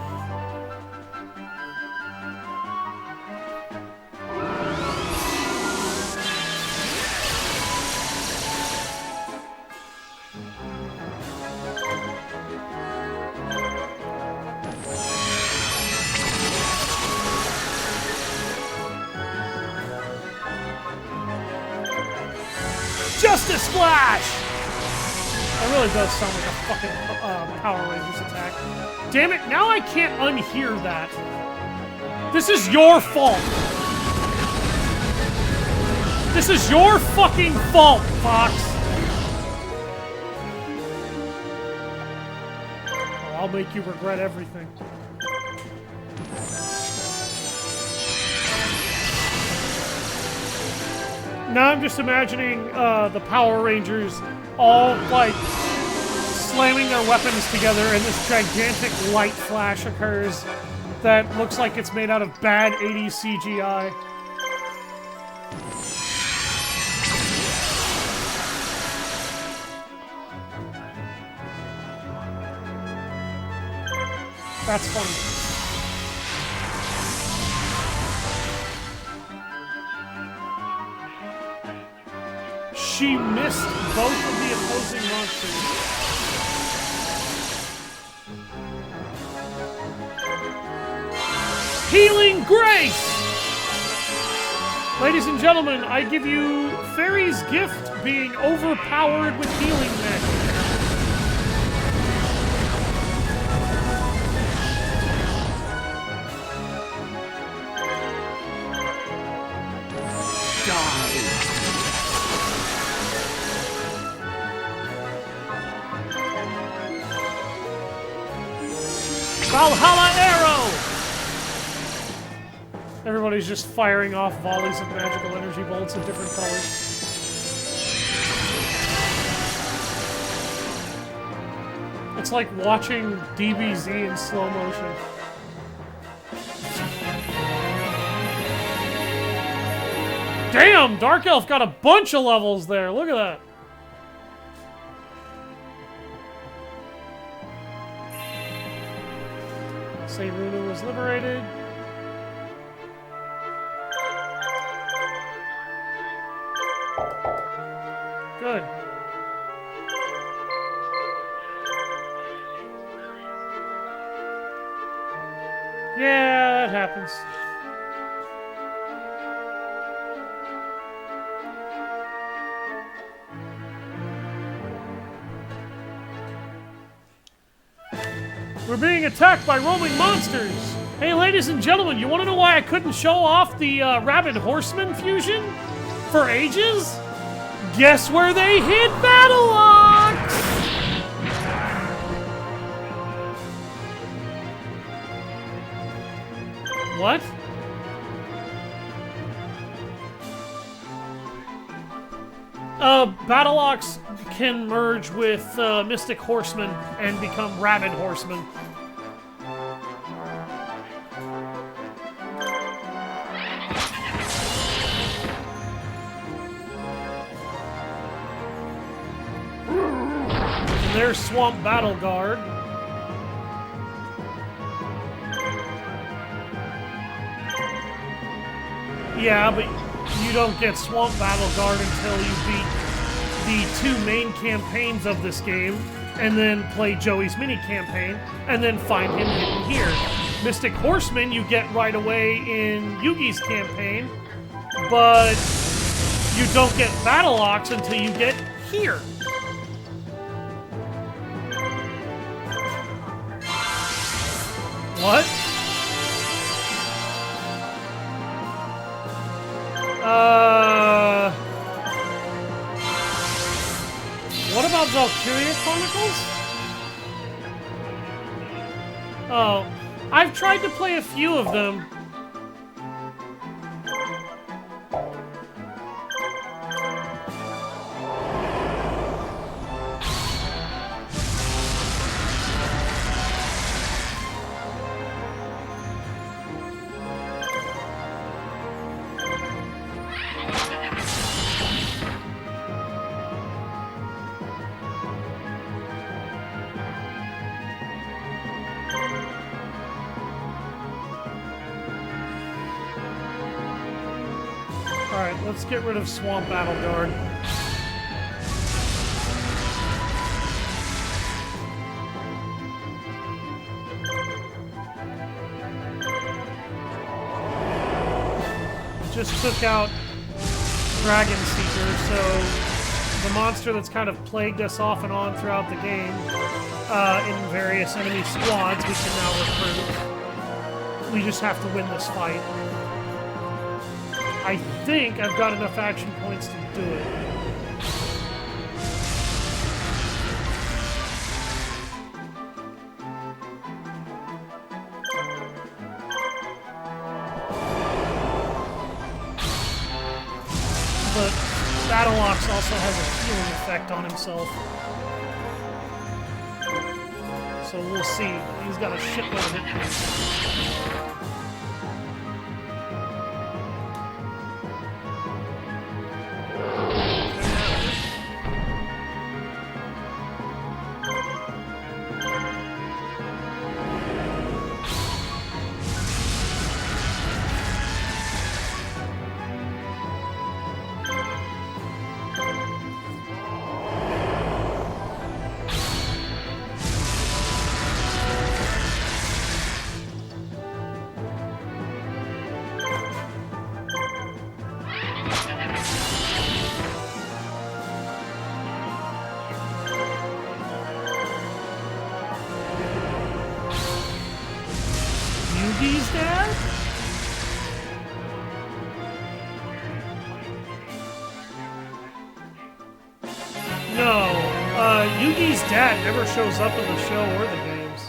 Justice Flash! That really does sound like a fucking Power Rangers attack. Damn it, now I can't unhear that. This is your fault. This is your fucking fault, Fox. Oh, I'll make you regret everything. Now I'm just imagining the Power Rangers all, like, slamming their weapons together and this gigantic light flash occurs that looks like it's made out of bad 80s CGI. That's funny. She missed both of the opposing monsters. Healing Grace! Ladies and gentlemen, I give you Fairy's gift being overpowered with healing magic. Valhalla Arrow! Everybody's just firing off volleys of magical energy bolts of different colors. It's like watching DBZ in slow motion. Damn! Dark Elf got a bunch of levels there. Look at that. Seirunu was liberated. Good. Yeah, that happens. We're being attacked by roaming monsters. Hey, ladies and gentlemen, you want to know why I couldn't show off the Rabid Horseman fusion for ages? Guess where they hid Battle-Ox? What? Battle-Ox can merge with Mystic Horseman and become Rabid Horseman. And there's Swamp Battle Guard. Yeah, but you don't get Swamp Battle Guard until you beat the 2 main campaigns of this game, and then play Joey's mini campaign, and then find him hidden here. Mystic Horseman you get right away in Yugi's campaign, but you don't get Battle-Ox until you get here. What? What about Valkyria Chronicles? Oh, I've tried to play a few of them. Alright, let's get rid of Swamp Battle Guard. Just took out Dragon Seeker, so the monster that's kind of plagued us off and on throughout the game in various enemy squads we can now recruit. We just have to win this fight. I think I've got enough action points to do it. But Battle-Ox also has a healing effect on himself. So we'll see. He's got a shitload of hit points. Yugi's dad? No, Yugi's dad never shows up in the show or the games.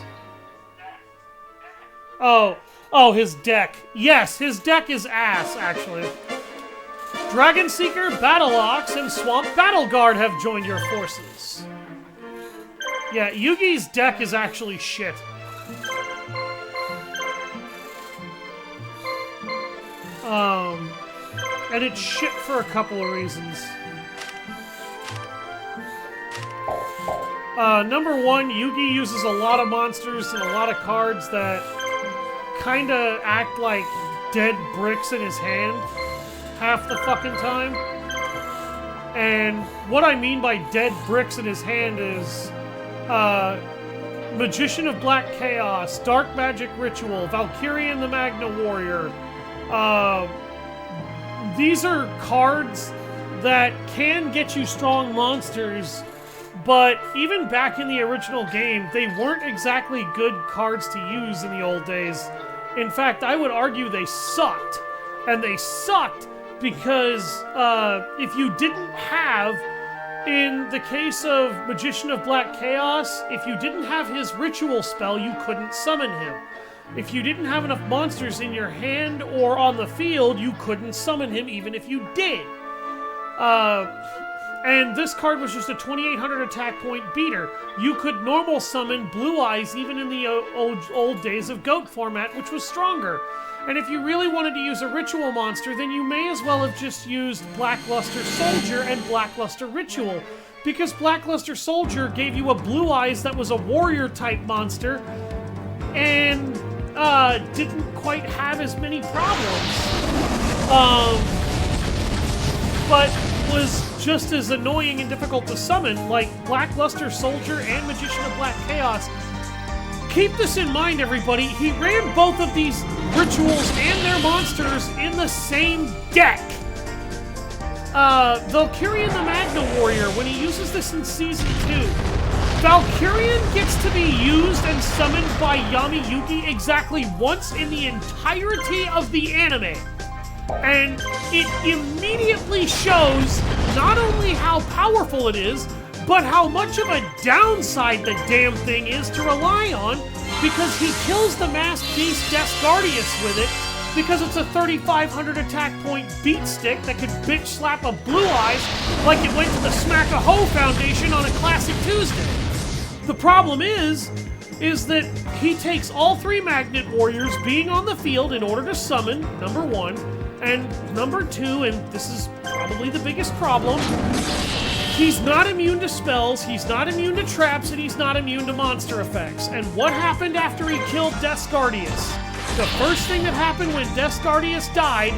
Oh, his deck. Yes, his deck is ass, actually. Dragon Seeker, Battle-Ox, and Swamp Battle Guard have joined your forces. Yeah, Yugi's deck is actually shit. And it's shit for a couple of reasons. Number one, Yugi uses a lot of monsters and a lot of cards that kinda act like dead bricks in his hand half the fucking time. And what I mean by dead bricks in his hand is, Magician of Black Chaos, Dark Magic Ritual, Valkyrian the Magna Warrior. These are cards that can get you strong monsters, but even back in the original game, they weren't exactly good cards to use in the old days. In fact, I would argue they sucked. And they sucked because if you didn't have, in the case of Magician of Black Chaos, if you didn't have his ritual spell, you couldn't summon him. If you didn't have enough monsters in your hand or on the field, you couldn't summon him even if you did. And this card was just a 2800 attack point beater. You could normal summon Blue Eyes even in the old days of GOAT format, which was stronger. And if you really wanted to use a ritual monster, then you may as well have just used Blackluster Soldier and Blackluster Ritual, because Blackluster Soldier gave you a Blue Eyes that was a warrior-type monster, and didn't quite have as many problems. But was just as annoying and difficult to summon, like Blackluster Soldier and Magician of Black Chaos. Keep this in mind, everybody. He ran both of these rituals and their monsters in the same deck. Valkyrian the Magna Warrior, when he uses this in Season 2, Valkyrian gets to be used and summoned by Yugi exactly once in the entirety of the anime. And it immediately shows not only how powerful it is, but how much of a downside the damn thing is to rely on, because he kills the Masked Beast Descardius with it, because it's a 3500 attack point beat stick that could bitch slap a Blue Eyes like it went to the Smack-a-Ho Foundation on a Classic Tuesday. The problem is that he takes all three Magnet Warriors being on the field in order to summon, number one, and number two, and this is probably the biggest problem, he's not immune to spells, he's not immune to traps, and he's not immune to monster effects. And what happened after he killed Descardius? The first thing that happened when Descardius died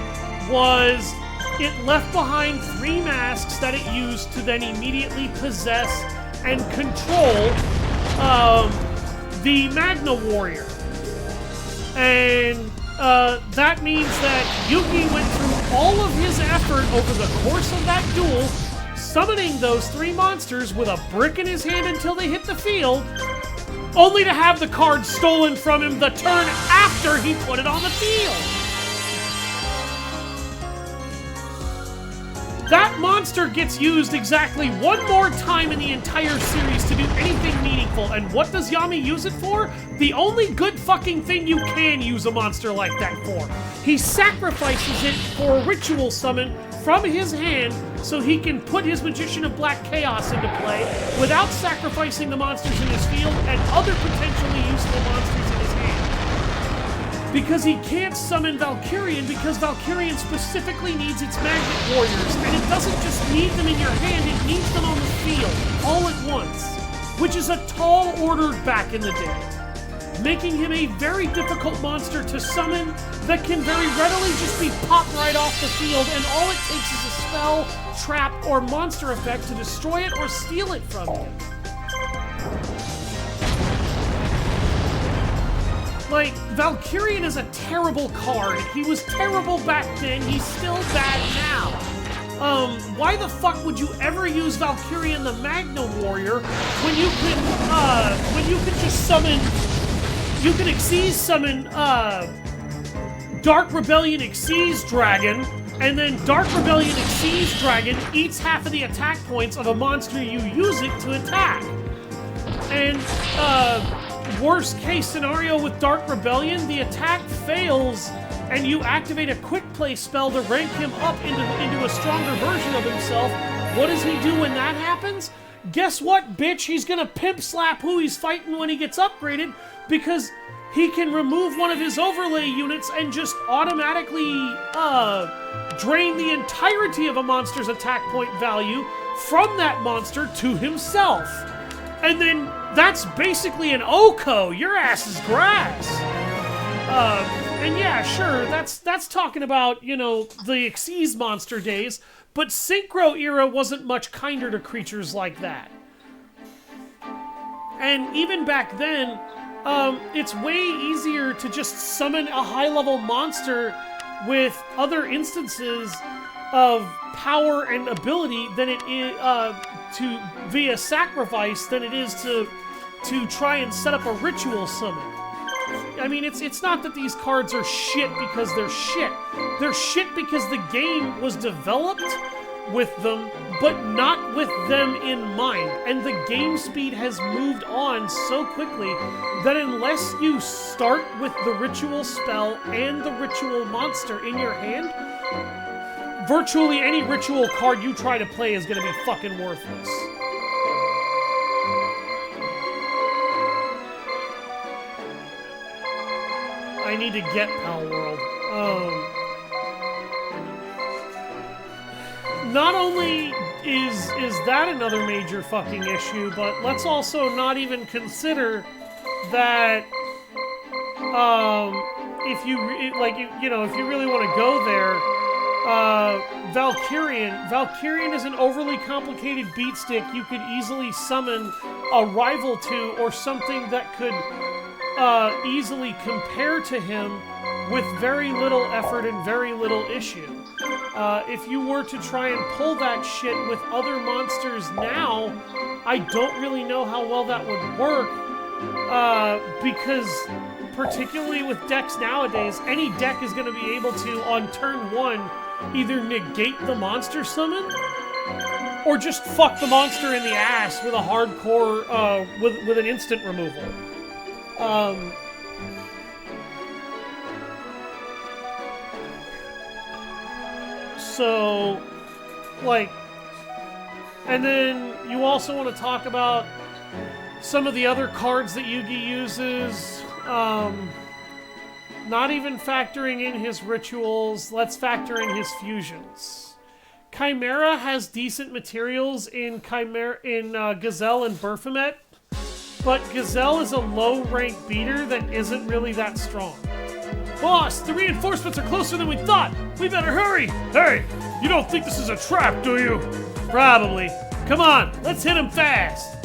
was it left behind three masks that it used to then immediately possess and control the Magna Warrior. And that means that Yugi went through all of his effort over the course of that duel, summoning those three monsters with a brick in his hand until they hit the field, only to have the card stolen from him the turn after he put it on the field. That monster gets used exactly one more time in the entire series to do anything meaningful, and what does Yami use it for? The only good fucking thing you can use a monster like that for. He sacrifices it for a ritual summon from his hand so he can put his Magician of Black Chaos into play without sacrificing the monsters in his field and other potentially useful monsters in his hand. Because he can't summon Valkyrian, because Valkyrian specifically needs its Magnet Warriors, and it doesn't just need them in your hand, it needs them on the field, all at once, which is a tall order back in the day, making him a very difficult monster to summon that can very readily just be popped right off the field, and all it takes is a spell, trap, or monster effect to destroy it or steal it from you. Like, Valkyrian is a terrible card. He was terrible back then, he's still bad now. Why the fuck would you ever use Valkyrian the Magna Warrior when you can just summon, you can Xyz summon, Dark Rebellion Xyz Dragon, and then Dark Rebellion Xyz Dragon eats half of the attack points of a monster you use it to attack. And, worst case scenario with Dark Rebellion, the attack fails and you activate a quick play spell to rank him up into a stronger version of himself. What does he do when that happens? Guess what, bitch? He's gonna pimp slap who he's fighting when he gets upgraded, because he can remove one of his overlay units and just automatically drain the entirety of a monster's attack point value from that monster to himself. And then that's basically an OHKO. Your ass is grass. And yeah, sure, that's talking about, you know, the Xyz monster days, but Synchro era wasn't much kinder to creatures like that. And even back then, it's way easier to just summon a high-level monster with other instances of power and ability than it is via sacrifice than it is to try and set up a ritual summon. I mean, it's not that these cards are shit because they're shit. They're shit because the game was developed with them, but not with them in mind. And the game speed has moved on so quickly that unless you start with the ritual spell and the ritual monster in your hand, virtually any ritual card you try to play is going to be fucking worthless. I need to get Pal World. Not only is that another major fucking issue, but let's also not even consider that if you really want to go there, Valkyrian is an overly complicated beatstick you could easily summon a rival to, or something that could easily compare to him with very little effort and very little issue. If you were to try and pull that shit with other monsters now, I don't really know how well that would work, because particularly with decks nowadays, any deck is going to be able to, on turn 1, either negate the monster summon, or just fuck the monster in the ass with a hardcore, with an instant removal. So, like, and then you also want to talk about some of the other cards that Yugi uses, not even factoring in his rituals, let's factor in his fusions. Chimera has decent materials in Gazelle and Baphomet, but Gazelle is a low-rank beater that isn't really that strong. Boss, the reinforcements are closer than we thought! We better hurry! Hey, you don't think this is a trap, do you? Probably. Come on, let's hit him fast!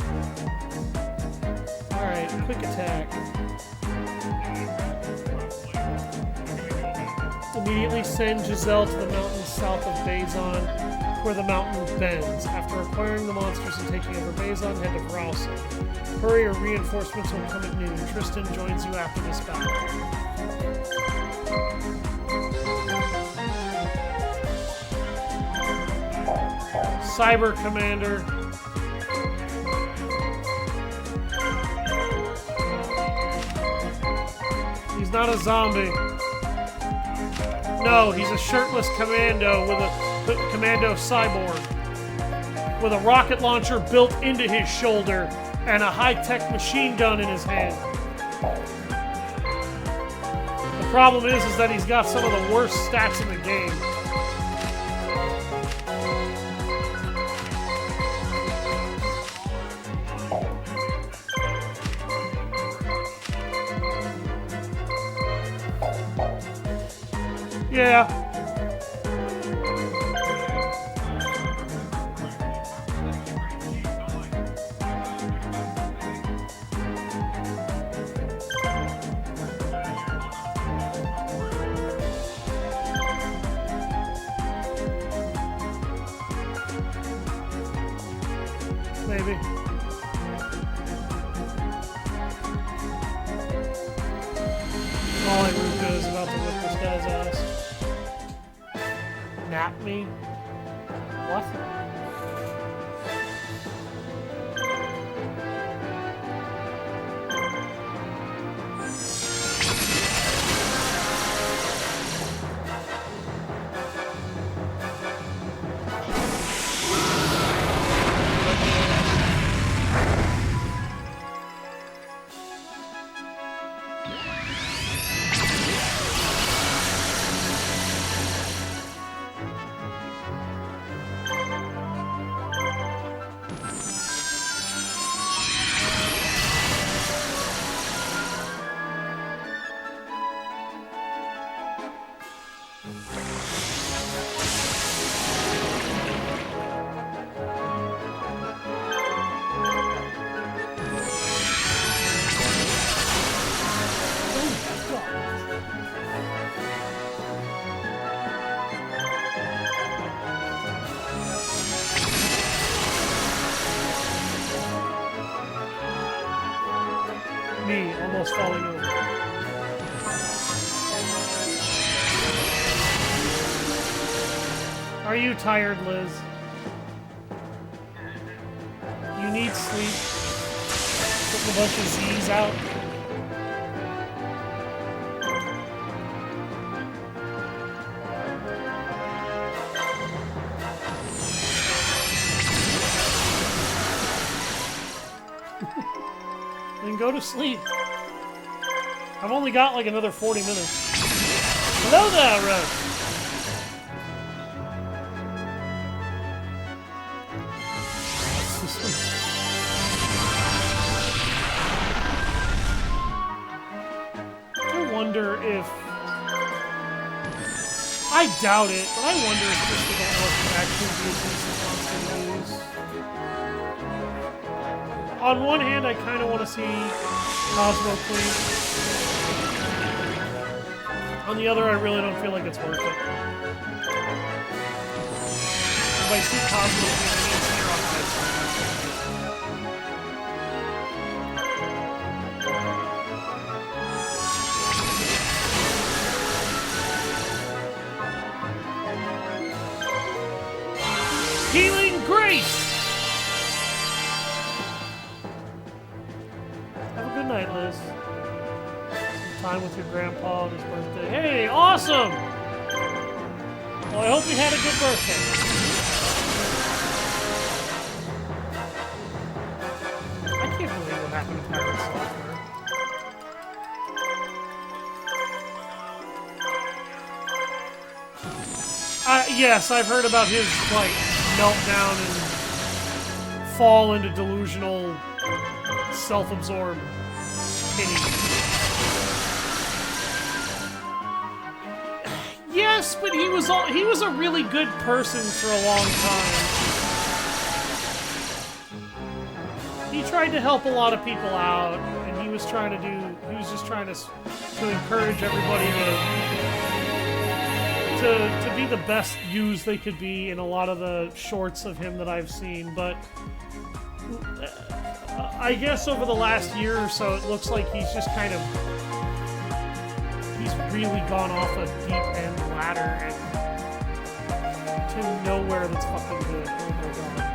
Alright, quick attack. Immediately send Giselle to the mountains south of Bazon, where the mountain bends. After acquiring the monsters and taking over Bazon, head to Vrausa. Hurry or reinforcements will come at noon. Tristan joins you after this battle. Cyber Commander. He's not a zombie. No, he's a shirtless commando with a commando cyborg with a rocket launcher built into his shoulder and a high-tech machine gun in his hand. The problem is that he's got some of the worst stats in the game. Yeah. Maybe. All I Ruka is about to whip this guy's ass. Nap me? What? almost falling over. Are you tired, Liz? You need sleep. Putting a bunch of Z's out. Then go to sleep. I've only got like another 40 minutes. Hello there, Rose. I wonder if... I doubt it, but I wonder if Crystal Elf could actually be a decent monster to use. On one hand, I kind of want to see Cosmo Queen. On the other, I really don't feel like it's worth it. If I see Cosmo Queen, I need to see her on my side. Healing Grace! Have a good night, Liz. Some time with your grandpa on his birthday. Hey, awesome! Well, I hope you had a good birthday. I can't believe what happened to Pirate Software. Yes, I've heard about his, like, meltdown and fall into delusional, self-absorbed pity. Yes, but he was a really good person for a long time. He tried to help a lot of people out, and he was just trying to encourage everybody to be the best used they could be in a lot of the shorts of him that I've seen, but I guess over the last year or so, it looks like he's just kind of... He's really gone off a deep-end ladder and to nowhere that's fucking good. Oh my god.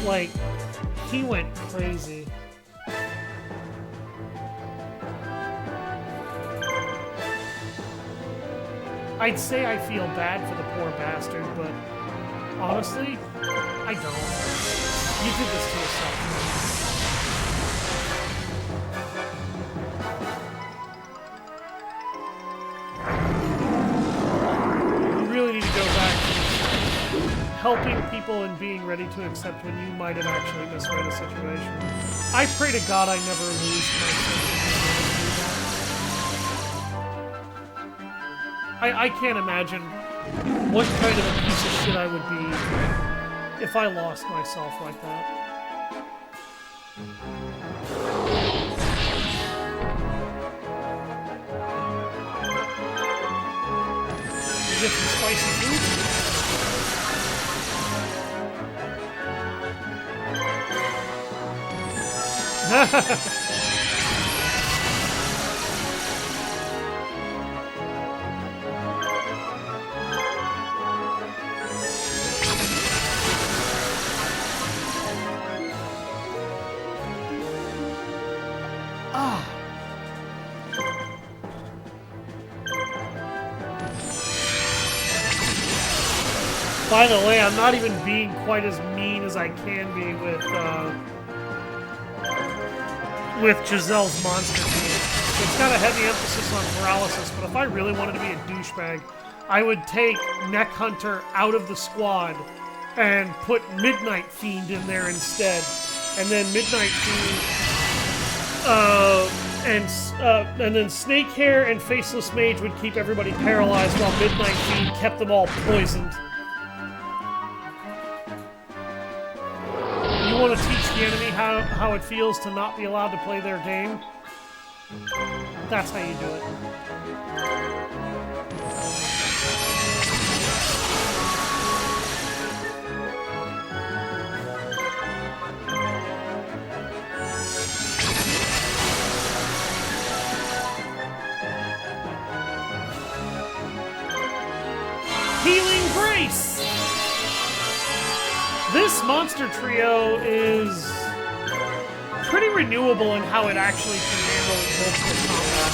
Like, he went crazy. I'd say I feel bad for the poor bastard, but honestly, I don't. You did this to yourself. You really need to go back to helping people and being ready to accept when you might have actually misread a situation. I pray to God I never lose myself. I can't imagine what kind of a piece of shit I would be if I lost myself like that. You get some spicy food? By the way, I'm not even being quite as mean as I can be with Giselle's monster team. It's got a heavy emphasis on paralysis, but if I really wanted to be a douchebag, I would take Neck Hunter out of the squad and put Midnight Fiend in there instead. And then Midnight Fiend, and then Snakehair and Faceless Mage would keep everybody paralyzed while Midnight Fiend kept them all poisoned. You want to teach the enemy how it feels to not be allowed to play their game? That's how you do it. Healing Grace! This monster trio is pretty renewable in how it actually can handle multiple combat.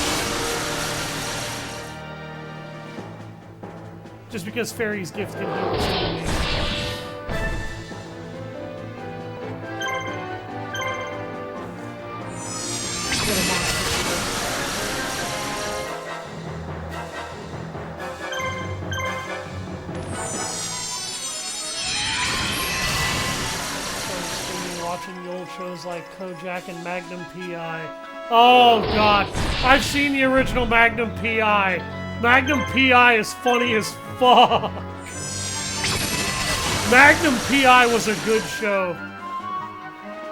Just because Fairy's Gift can heal its enemies. What a monster. Watching the old shows like Kojak and Magnum P.I. Oh god, I've seen the original Magnum P.I. Magnum P.I. is funny as fuck. Magnum P.I. was a good show.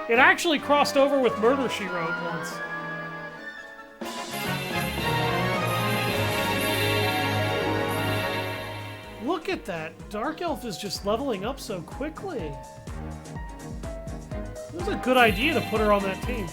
It actually crossed over with Murder, She Wrote once. Look at that. Dark Elf is just leveling up so quickly. It was a good idea to put her on that team.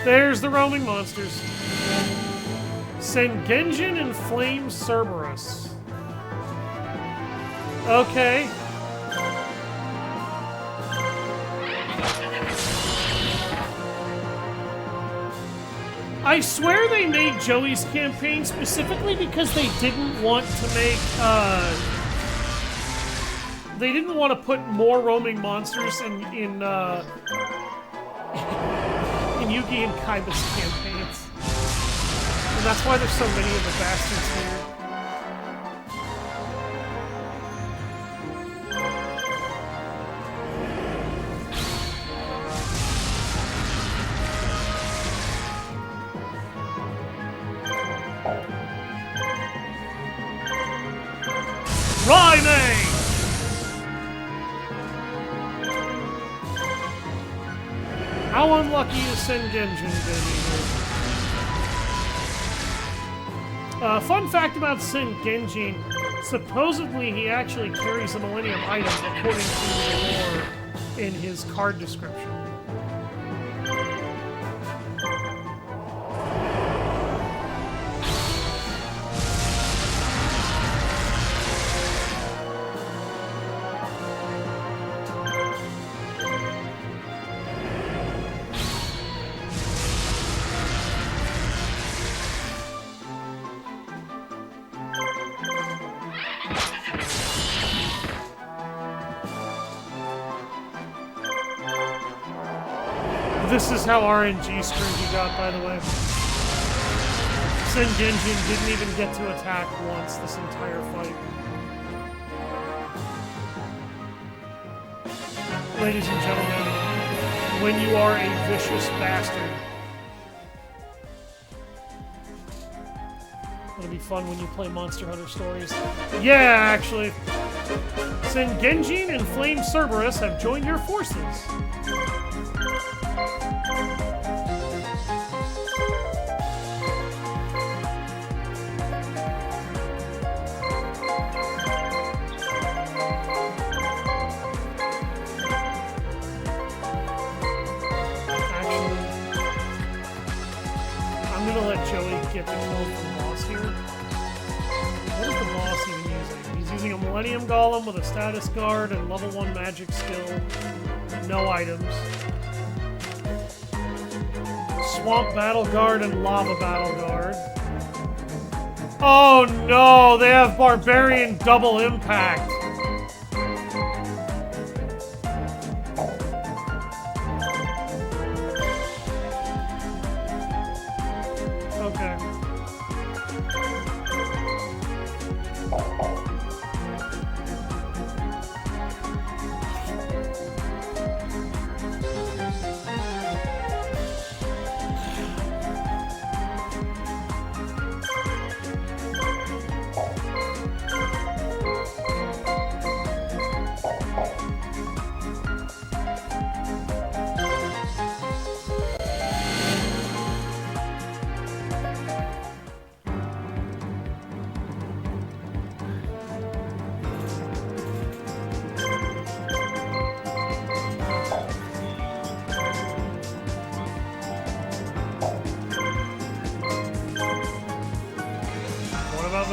There's the roaming monsters. Sengenjin and Flame Cerberus. Okay. I swear they made Joey's campaign specifically because they didn't want to make, they didn't want to put more roaming monsters in Yugi and Kaiba's campaigns. And that's why there's so many of the bastards here. Rhyming! How unlucky is Sengenjin been? Fun fact about Sengenjin, supposedly he actually carries a Millennium item according to the lore in his card description. This is how RNG screwed he got, by the way. Sengenjin didn't even get to attack once this entire fight. Ladies and gentlemen, when you are a vicious bastard, it'll be fun when you play Monster Hunter Stories. Yeah, actually. Sengenjin and Flame Cerberus have joined your forces. Get the kill from the boss here. What is the boss even using? He's using a Millennium Golem with a status guard and level 1 magic skill. No items. Swamp Battle Guard and Lava Battle Guard. Oh no! They have Barbarian Double Impact!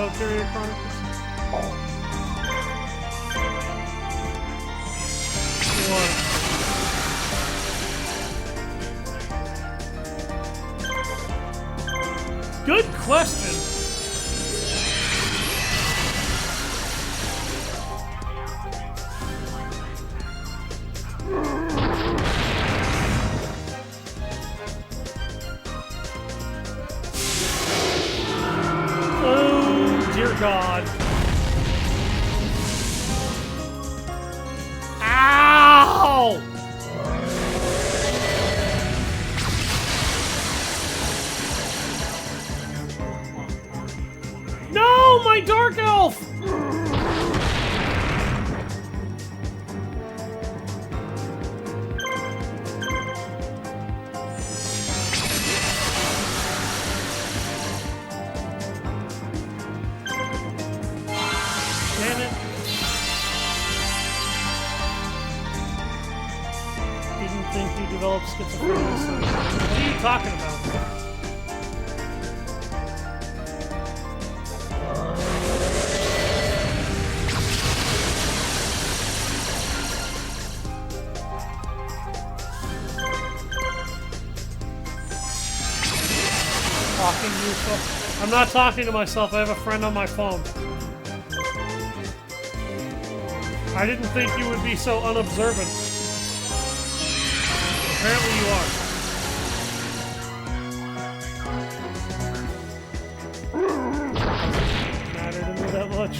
Valkyria Chronicles? What? Good question. Oh, dear God. Ow! No, my Dark Elf! Damn it. Didn't think you developed schizophrenia. What are you talking about? Talking to yourself? I'm not talking to myself. I have a friend on my phone. I didn't think you would be so unobservant. Apparently you are. Doesn't matter to me that much.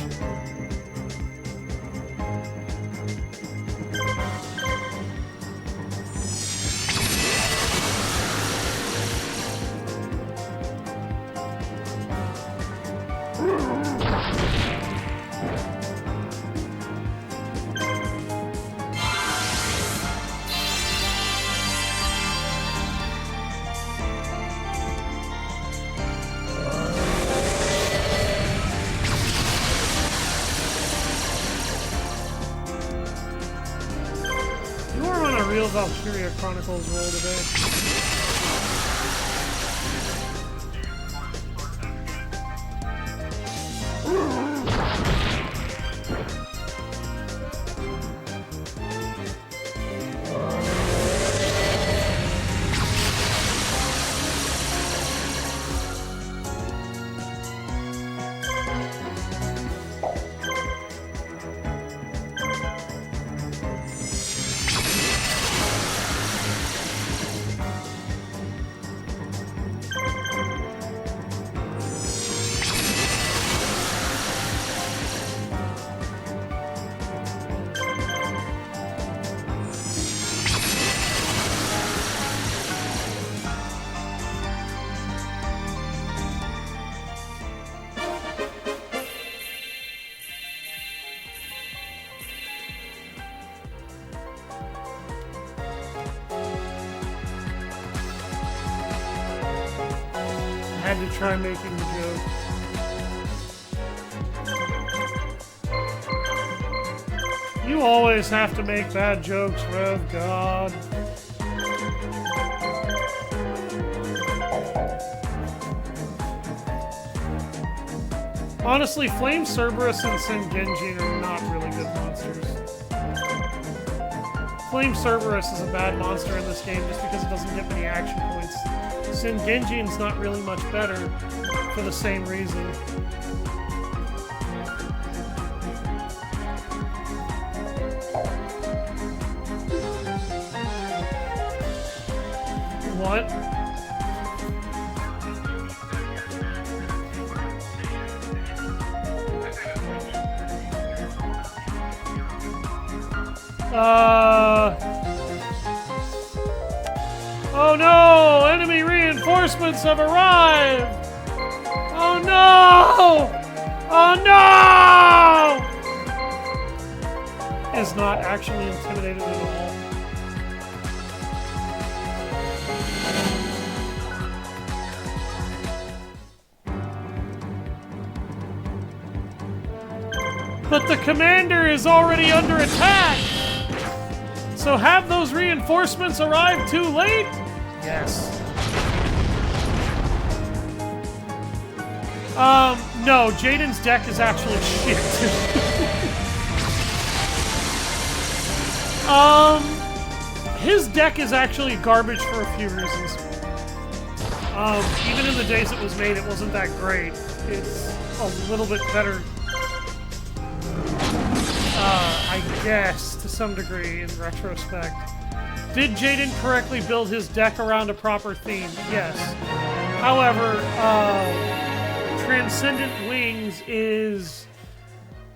You are on a real Valkyria Chronicles roll today. I had to try making the joke. You always have to make bad jokes, Rev God. Honestly, Flame Cerberus and Sin Genjin are not really good monsters. Flame Cerberus is a bad monster in this game just because it doesn't get many action points. Sin Genjin's not really much better for the same reason. What? Oh no! Enemy reinforcements have arrived! Oh no! Oh no! Is not actually intimidated at all. But the commander is already under attack! So have those reinforcements arrived too late? Yes. No, Jaden's deck is actually shit. His deck is actually garbage for a few reasons. Even in the days it was made, it wasn't that great. It's a little bit better, I guess, to some degree, in retrospect. Did Jaden correctly build his deck around a proper theme? Yes. However, Transcendent Wings is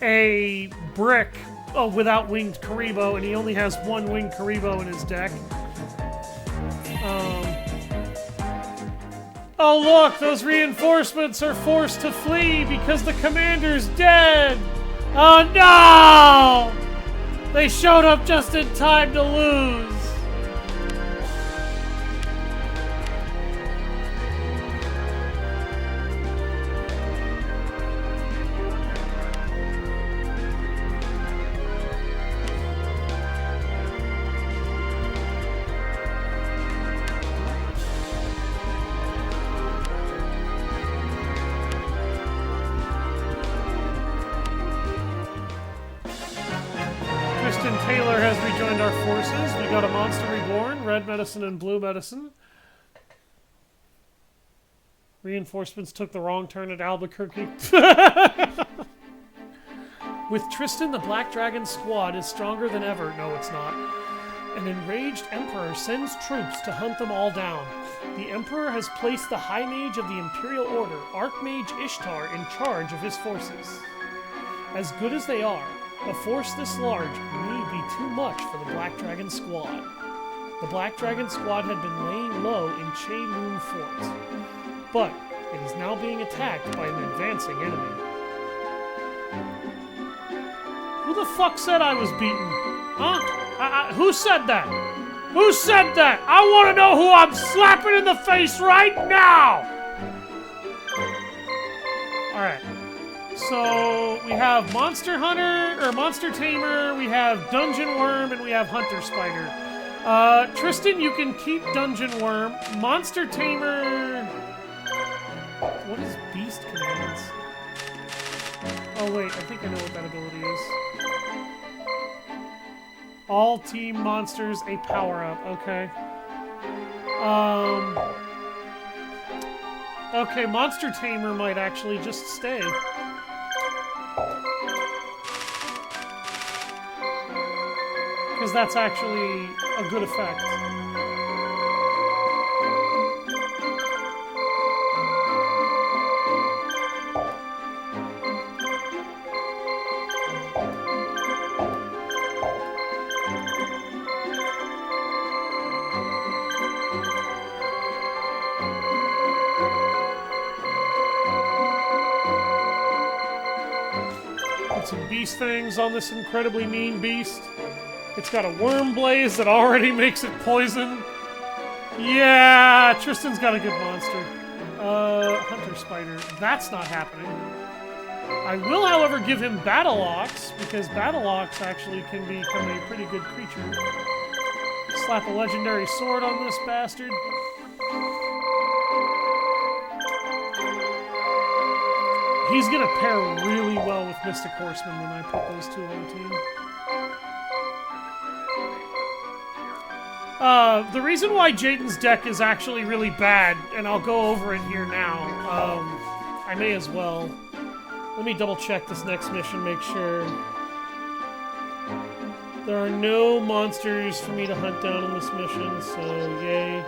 a brick without winged Karibo, and he only has one winged Karibo in his deck. Oh look, those reinforcements are forced to flee because the commander's dead! Oh no! They showed up just in time to lose! Taylor has rejoined our forces. We got a Monster Reborn, red medicine and blue medicine. Reinforcements took the wrong turn at Albuquerque. With Tristan, the Black Dragon squad is stronger than ever. No, it's not. An enraged Emperor sends troops to hunt them all down. The Emperor has placed the High Mage of the Imperial Order, Archmage Ishtar, in charge of his forces. As good as they are, a force this large may be too much for the Black Dragon squad. The Black Dragon squad had been laying low in Che-Lun Fort, but it is now being attacked by an advancing enemy. Who the fuck said I was beaten? Huh? Who said that? Who said that? I want to know who I'm slapping in the face right now! Alright. So, we have Monster Hunter, or Monster Tamer, we have Dungeon Worm, and we have Hunter Spider. Tristan, you can keep Dungeon Worm. Monster Tamer... What is Beast Commands? Oh wait, I think I know what that ability is. All team monsters a power-up, okay. Okay, Monster Tamer might actually just stay. Because that's actually a good effect. Put some beast things on this incredibly mean beast. It's got a worm blaze that already makes it poison. Yeah, Tristan's got a good monster. Hunter Spider. That's not happening. I will, however, give him Battle Ox, because Battle Ox actually can become a pretty good creature. Slap a legendary sword on this bastard. He's gonna pair really well with Mystic Horseman when I put those two on the team. The reason why Jaden's deck is actually really bad, and I'll go over it here now, I may as well. Let me double check this next mission, make sure. There are no monsters for me to hunt down in this mission, so yay.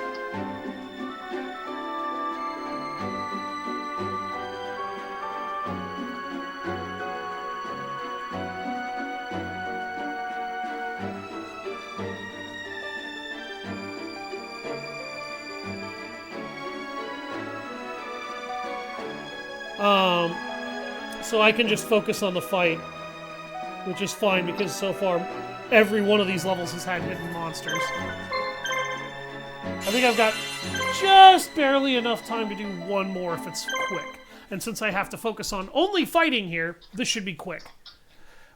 So I can just focus on the fight, which is fine because so far every one of these levels has had hidden monsters. I think I've got just barely enough time to do one more if it's quick. And since I have to focus on only fighting here, this should be quick.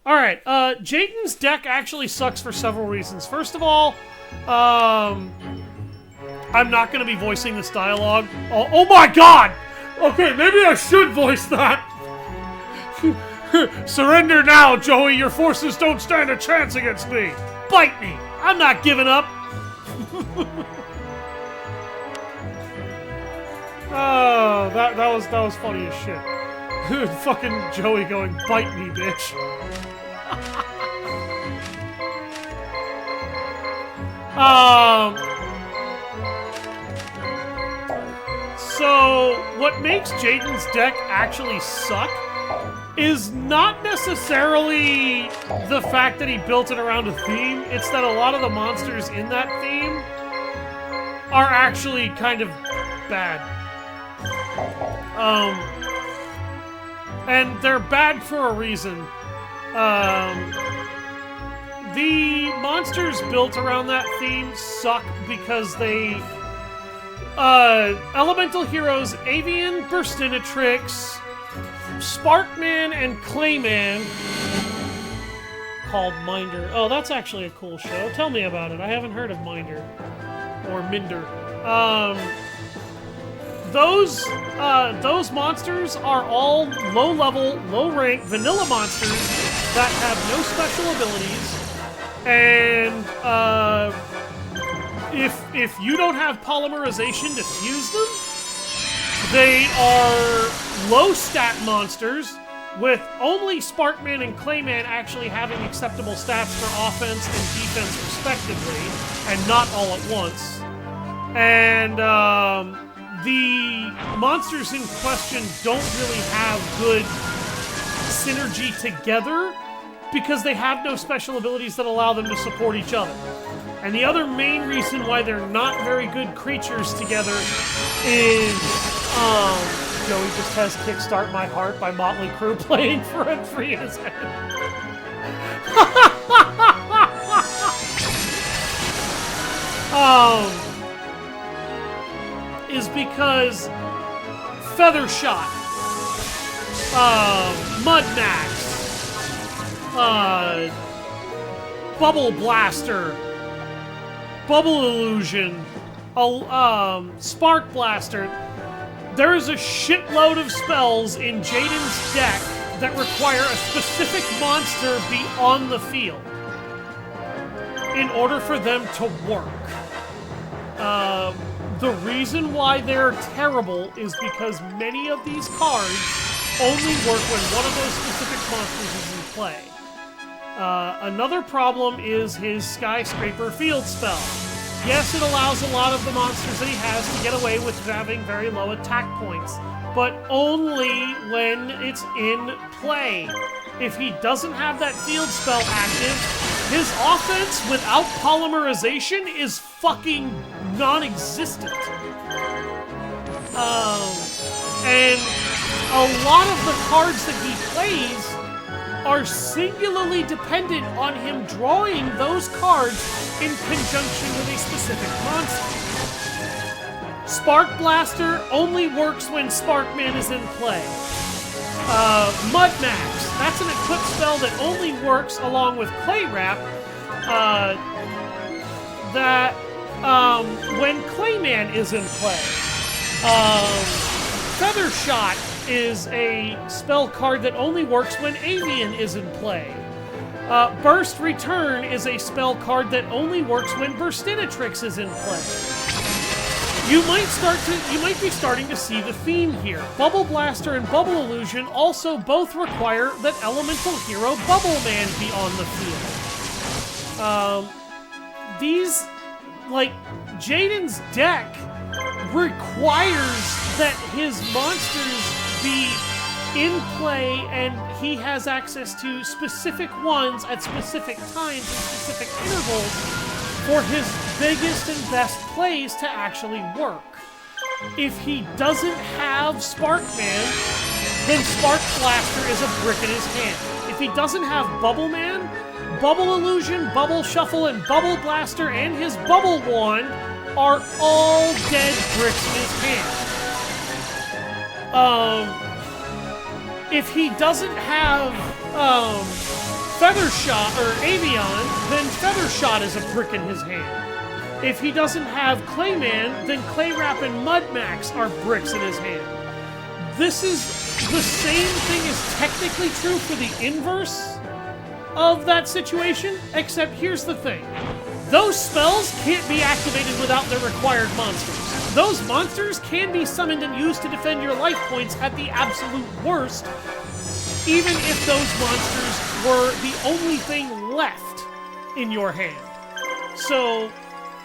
Alright, Jaden's deck actually sucks for several reasons. First of all, I'm not going to be voicing this dialogue. Oh my god! Okay, maybe I should voice that! Surrender now, Joey. Your forces don't stand a chance against me. Bite me. I'm not giving up. Oh, that was funny as shit. Fucking Joey going, bite me, bitch. So what makes Jaden's deck actually suck is not necessarily the fact that he built it around a theme. It's that a lot of the monsters in that theme are actually kind of bad. And they're bad for a reason. The monsters built around that theme suck because they... Elemental Heroes, Avian, Burstinatrix, Sparkman, and Clayman, called Minder. Oh, that's actually a cool show. Tell me about it. I haven't heard of Minder. Or Minder. Those monsters are all low-level, low-rank, vanilla monsters that have no special abilities. And, if you don't have polymerization to fuse them, they are low-stat monsters with only Sparkman and Clayman actually having acceptable stats for offense and defense respectively, and not all at once. And, the monsters in question don't really have good synergy together because they have no special abilities that allow them to support each other. And the other main reason why they're not very good creatures together is, Joey just has Kickstart My Heart by Motley Crue playing for him free in his head. Is because Feathershot, Mud Max, Bubble Blaster, Bubble Illusion, Spark Blaster. There's a shitload of spells in Jaden's deck that require a specific monster be on the field in order for them to work. The reason why they're terrible is because many of these cards only work when one of those specific monsters is in play. Another problem is his Skyscraper field spell. Yes, it allows a lot of the monsters that he has to get away with having very low attack points, but only when it's in play. If he doesn't have that field spell active, his offense without polymerization is fucking non-existent. And a lot of the cards that he plays are singularly dependent on him drawing those cards in conjunction with a specific monster. Spark Blaster only works when Sparkman is in play. Mud Max, that's an equipped spell that only works along with Clay Wrap, when Clayman is in play. Feathershot is a spell card that only works when Avian is in play. Burst Return is a spell card that only works when Burstinatrix is in play. You might be starting to see the theme here. Bubble Blaster and Bubble Illusion also both require that Elemental Hero Bubble Man be on the field. Jaden's deck requires that his monsters be in play and he has access to specific ones at specific times and specific intervals for his biggest and best plays to actually work. If he doesn't have Sparkman, then Spark Blaster is a brick in his hand. If he doesn't have Bubble Man, Bubble Illusion, Bubble Shuffle, and Bubble Blaster and his Bubble Wand are all dead bricks in his hand. If he doesn't have Feathershot or Avion, then Feathershot is a brick in his hand. If he doesn't have Clayman, then Clay Wrap and Mud Max are bricks in his hand. This is the same thing is technically true for the inverse of that situation, except here's the thing. Those spells can't be activated without their required monsters. Those monsters can be summoned and used to defend your life points at the absolute worst, even if those monsters were the only thing left in your hand. So,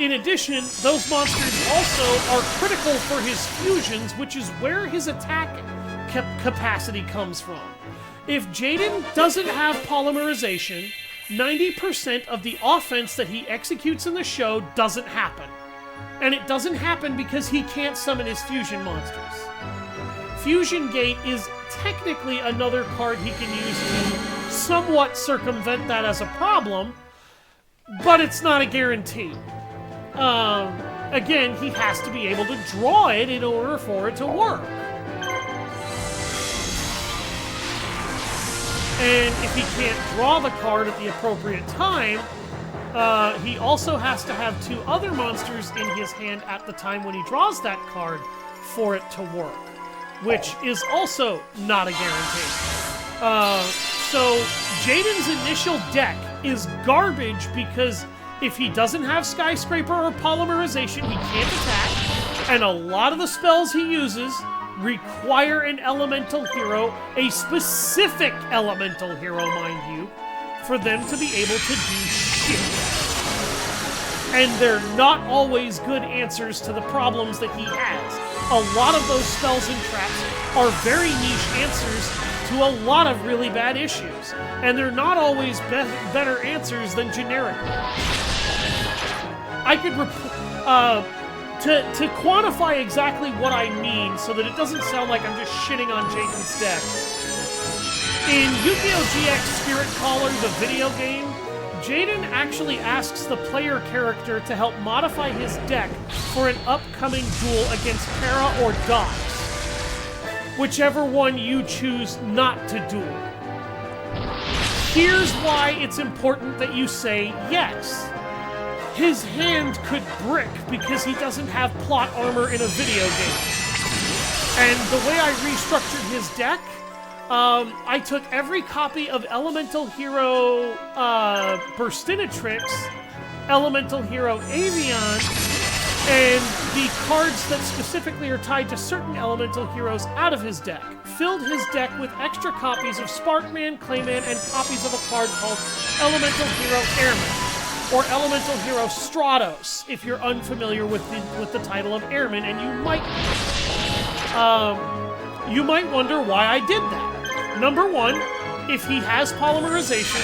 in addition, those monsters also are critical for his fusions, which is where his attack capacity comes from. If Jaden doesn't have polymerization, 90% of the offense that he executes in the show doesn't happen. And it doesn't happen because he can't summon his fusion monsters. Fusion Gate is technically another card he can use to somewhat circumvent that as a problem, but it's not a guarantee. Again, he has to be able to draw it in order for it to work. And if he can't draw the card at the appropriate time, he also has to have two other monsters in his hand at the time when he draws that card for it to work, which is also not a guarantee. So Jaden's initial deck is garbage because if he doesn't have Skyscraper or Polymerization, he can't attack, and a lot of the spells he uses require an elemental hero, a specific elemental hero, mind you, for them to be able to do shit. And they're not always good answers to the problems that he has. A lot of those spells and traps are very niche answers to a lot of really bad issues. And they're not always better answers than generic ones. I could to quantify exactly what I mean so that it doesn't sound like I'm just shitting on Jaden's deck. In Yu-Gi-Oh! GX Spirit Caller, the video game, Jaden actually asks the player character to help modify his deck for an upcoming duel against Para or Dox, whichever one you choose not to duel. Here's why it's important that you say yes. His hand could brick because he doesn't have plot armor in a video game. And the way I restructured his deck, I took every copy of Elemental Hero Burstinatrix, Elemental Hero Avion, and the cards that specifically are tied to certain Elemental Heroes out of his deck. Filled his deck with extra copies of Sparkman, Clayman, and copies of a card called Elemental Hero Airman, or Elemental Hero Stratos, if you're unfamiliar with the title of Airman, and you might wonder why I did that. Number one, if he has Polymerization,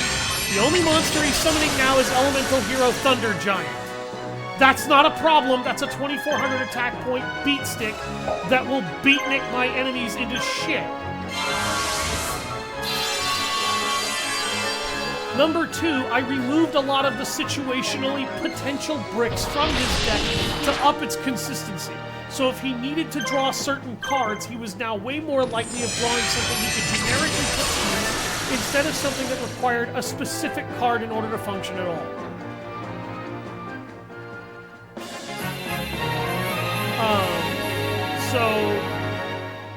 the only monster he's summoning now is Elemental Hero Thunder Giant. That's not a problem. That's a 2400 attack point beat stick that will beatnik my enemies into shit. Number two, I removed a lot of the situationally potential bricks from his deck to up its consistency. So if he needed to draw certain cards, he was now way more likely of drawing something he could generically put to use instead of something that required a specific card in order to function at all. So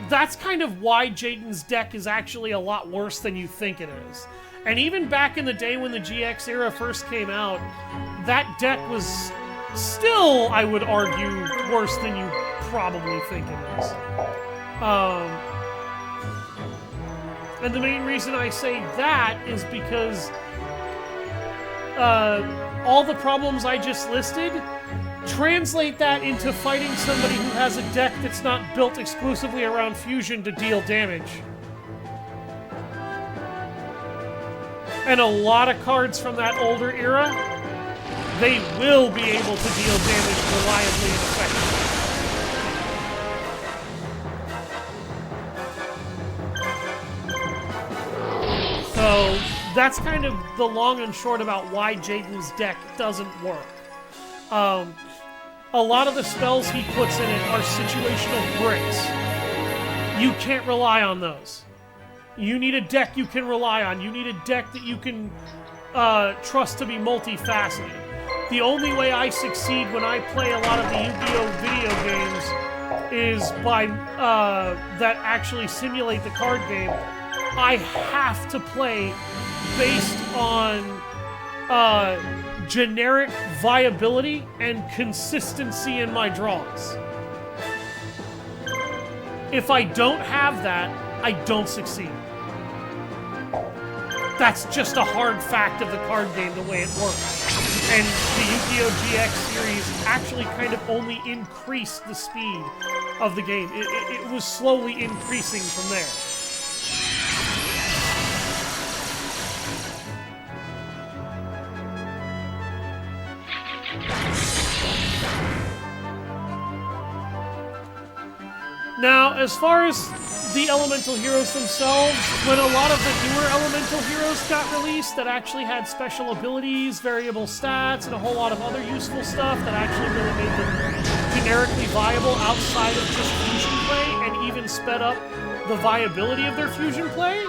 that's kind of why Jaden's deck is actually a lot worse than you think it is. And even back in the day when the GX era first came out, that deck was still, I would argue, worse than you probably think it is. And the main reason I say that is because all the problems I just listed, translate that into fighting somebody who has a deck that's not built exclusively around fusion to deal damage. And a lot of cards from that older era, they will be able to deal damage reliably and effectively. So that's kind of the long and short about why Jaden's deck doesn't work. A lot of the spells he puts in it are situational bricks. You can't rely on those. You need a deck you can rely on. You need a deck that you can trust to be multifaceted. The only way I succeed when I play a lot of the Yu-Gi-Oh! Video games is by that actually simulate the card game, I have to play based on generic viability and consistency in my draws. If I don't have that, I don't succeed. That's just a hard fact of the card game, the way it works. And the Yu-Gi-Oh! GX series actually kind of only increased the speed of the game. It was slowly increasing from there. Now, as far as the Elemental Heroes themselves, when a lot of the newer Elemental Heroes got released that actually had special abilities, variable stats, and a whole lot of other useful stuff that actually really made them generically viable outside of just fusion play and even sped up the viability of their fusion play,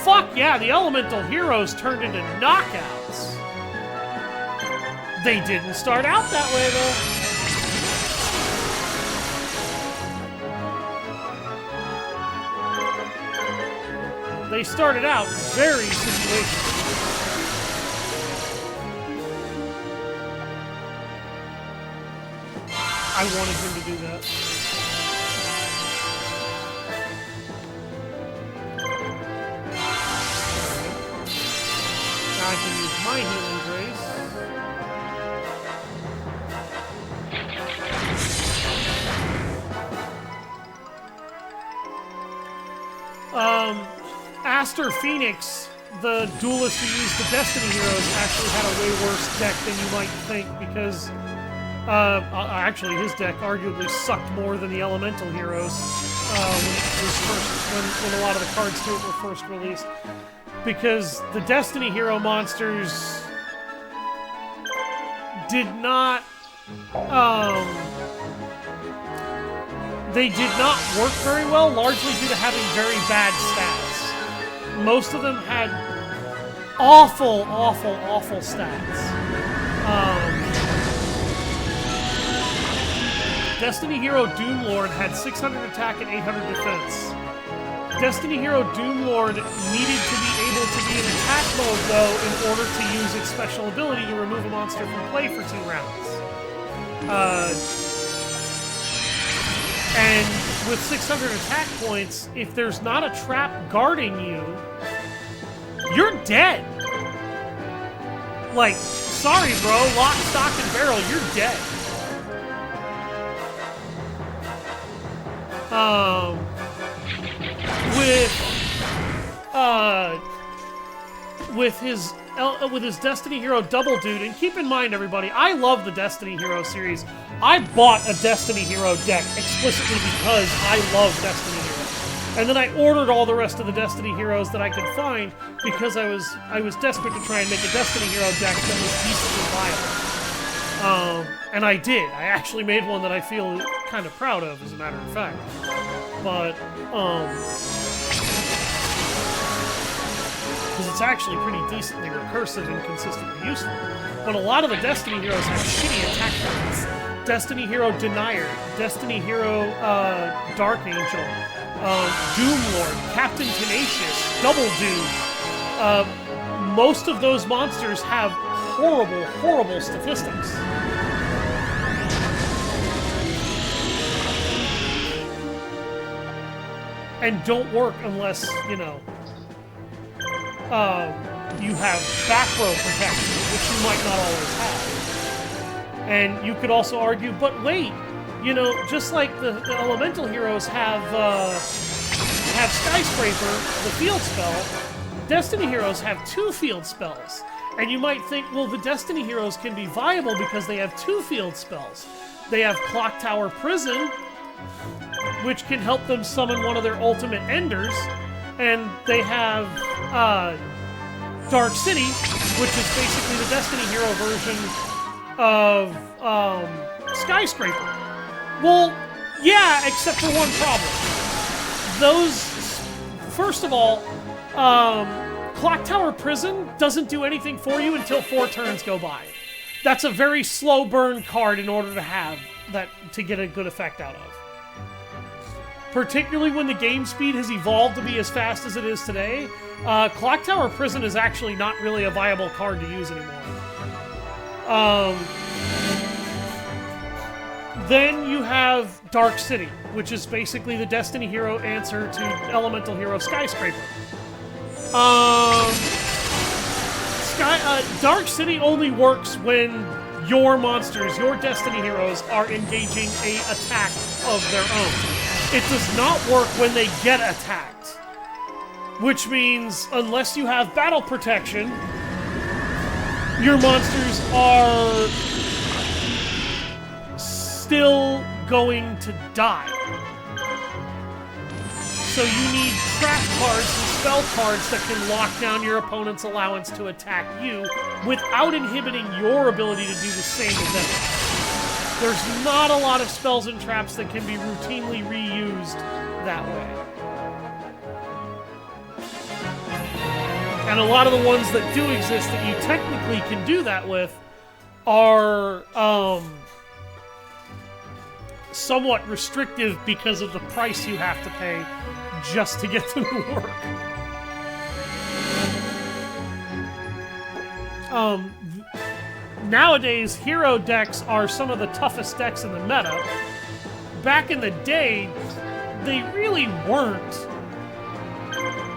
fuck yeah, the Elemental Heroes turned into knockouts. They didn't start out that way, though. They started out very situational. I wanted him to do that. Now I can use my healing grace. Aster Phoenix, the duelist who used the Destiny Heroes, actually had a way worse deck than you might think because, actually, his deck arguably sucked more than the Elemental Heroes when a lot of the cards to it were first released. Because the Destiny Hero monsters did not, they did not work very well, largely due to having very bad stats. Most of them had awful, awful, awful stats. Destiny Hero Doomlord had 600 attack and 800 defense. Destiny Hero Doomlord needed to be able to be in attack mode, though, in order to use its special ability to remove a monster from play for 2 rounds. And with 600 attack points, if there's not a trap guarding you, you're dead. Like, sorry, bro, lock, stock, and barrel, you're dead. With his Destiny Hero Double Dude, and keep in mind, everybody, I love the Destiny Hero series. I bought a Destiny Hero deck explicitly because I love Destiny Heroes. And then I ordered all the rest of the Destiny Heroes that I could find because I was desperate to try and make a Destiny Hero deck that was decently viable. And I did. I actually made one that I feel kind of proud of, as a matter of fact. But, because it's actually pretty decently recursive and consistently useful. But a lot of the Destiny Heroes have shitty attack cards. Destiny Hero Denier, Destiny Hero Dark Angel, Doomlord, Captain Tenacious, Double Doom. Most of those monsters have horrible, horrible statistics. And don't work unless, you know, you have back row protection, which you might not always have. And you could also argue, but wait, you know, just like the Elemental Heroes have Skyscraper, the field spell, Destiny Heroes have 2 field spells. And you might think, well, the Destiny Heroes can be viable because they have 2 field spells. They have Clock Tower Prison, which can help them summon one of their ultimate enders, and they have Dark City, which is basically the Destiny Hero version of Skyscraper. Well, yeah, except for one problem. First of all, Clock Tower Prison doesn't do anything for you until 4 turns go by. That's a very slow burn card in order to have. to get a good effect out of. Particularly when the game speed has evolved to be as fast as it is today, Clock Tower Prison is actually not really a viable card to use anymore. Then you have Dark City, which is basically the Destiny Hero answer to Elemental Hero Skyscraper. Dark City only works when your monsters, your Destiny Heroes, are engaging an attack of their own. It does not work when they get attacked. Which means, unless you have battle protection, your monsters are still going to die. So you need trap cards and spell cards that can lock down your opponent's allowance to attack you without inhibiting your ability to do the same to them. There's not a lot of spells and traps that can be routinely reused that way. And a lot of the ones that do exist that you technically can do that with are somewhat restrictive because of the price you have to pay just to get them to work. Nowadays, hero decks are some of the toughest decks in the meta. Back in the day, they really weren't.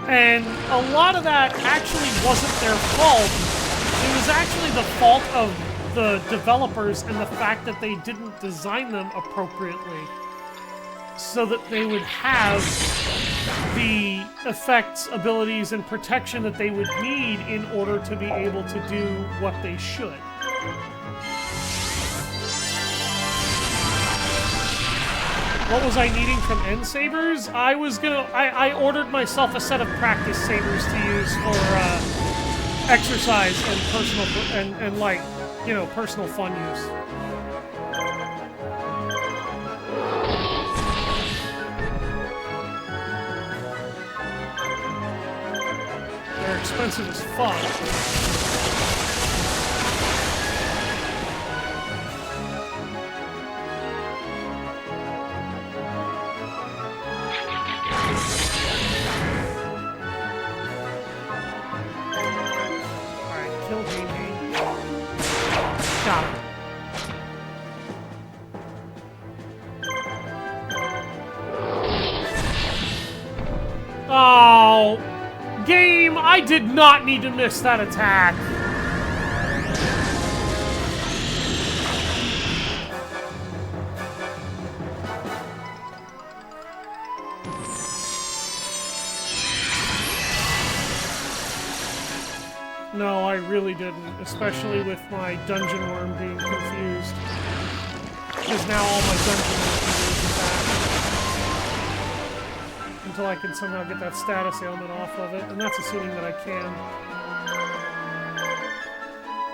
And a lot of that actually wasn't their fault. It was actually the fault of the developers and the fact that they didn't design them appropriately so that they would have the effects, abilities, and protection that they would need in order to be able to do what they should. What was I needing from End Sabers? I ordered myself a set of practice sabers to use for exercise and personal and like, you know, personal fun use. They're expensive as fuck. Oh, game, I did not need to miss that attack. No, I really didn't, especially with my dungeon worm being confused. Because now all my dungeon worm confused is back. Until I can somehow get that status ailment off of it, and that's assuming that I can.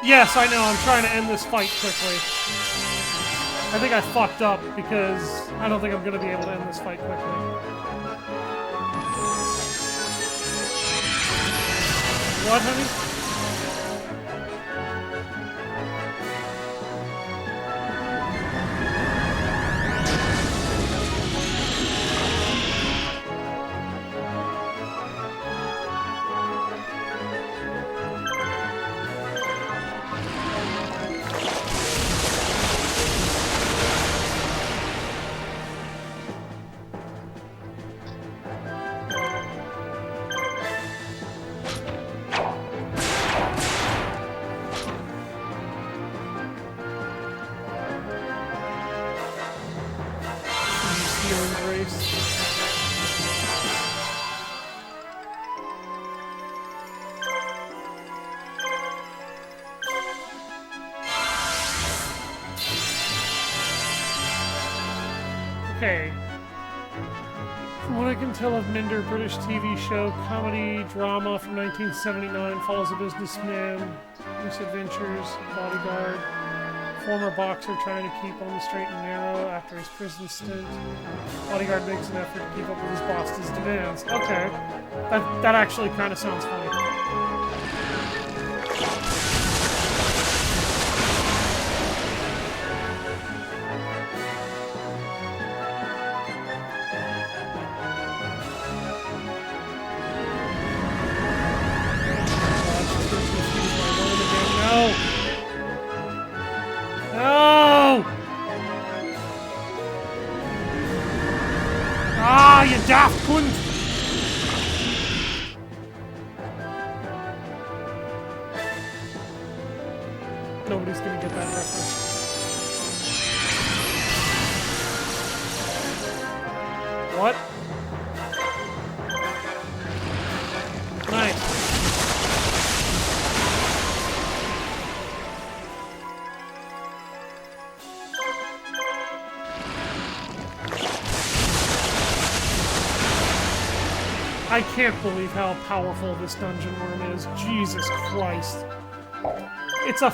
Yes, I know, I'm trying to end this fight quickly. I think I fucked up, because I don't think I'm going to be able to end this fight quickly. What, honey? Okay. From what I can tell of Minder, British TV show, comedy, drama from 1979, follows a businessman, misadventures, bodyguard, former boxer trying to keep on the straight and narrow after his prison stint. Bodyguard makes an effort to keep up with his boss's demands. Okay. That actually kind of sounds funny. now, you daft cunt! Nobody's gonna get that reference. What? Nice. I can't believe how powerful this dungeon worm is. Jesus Christ. It's a...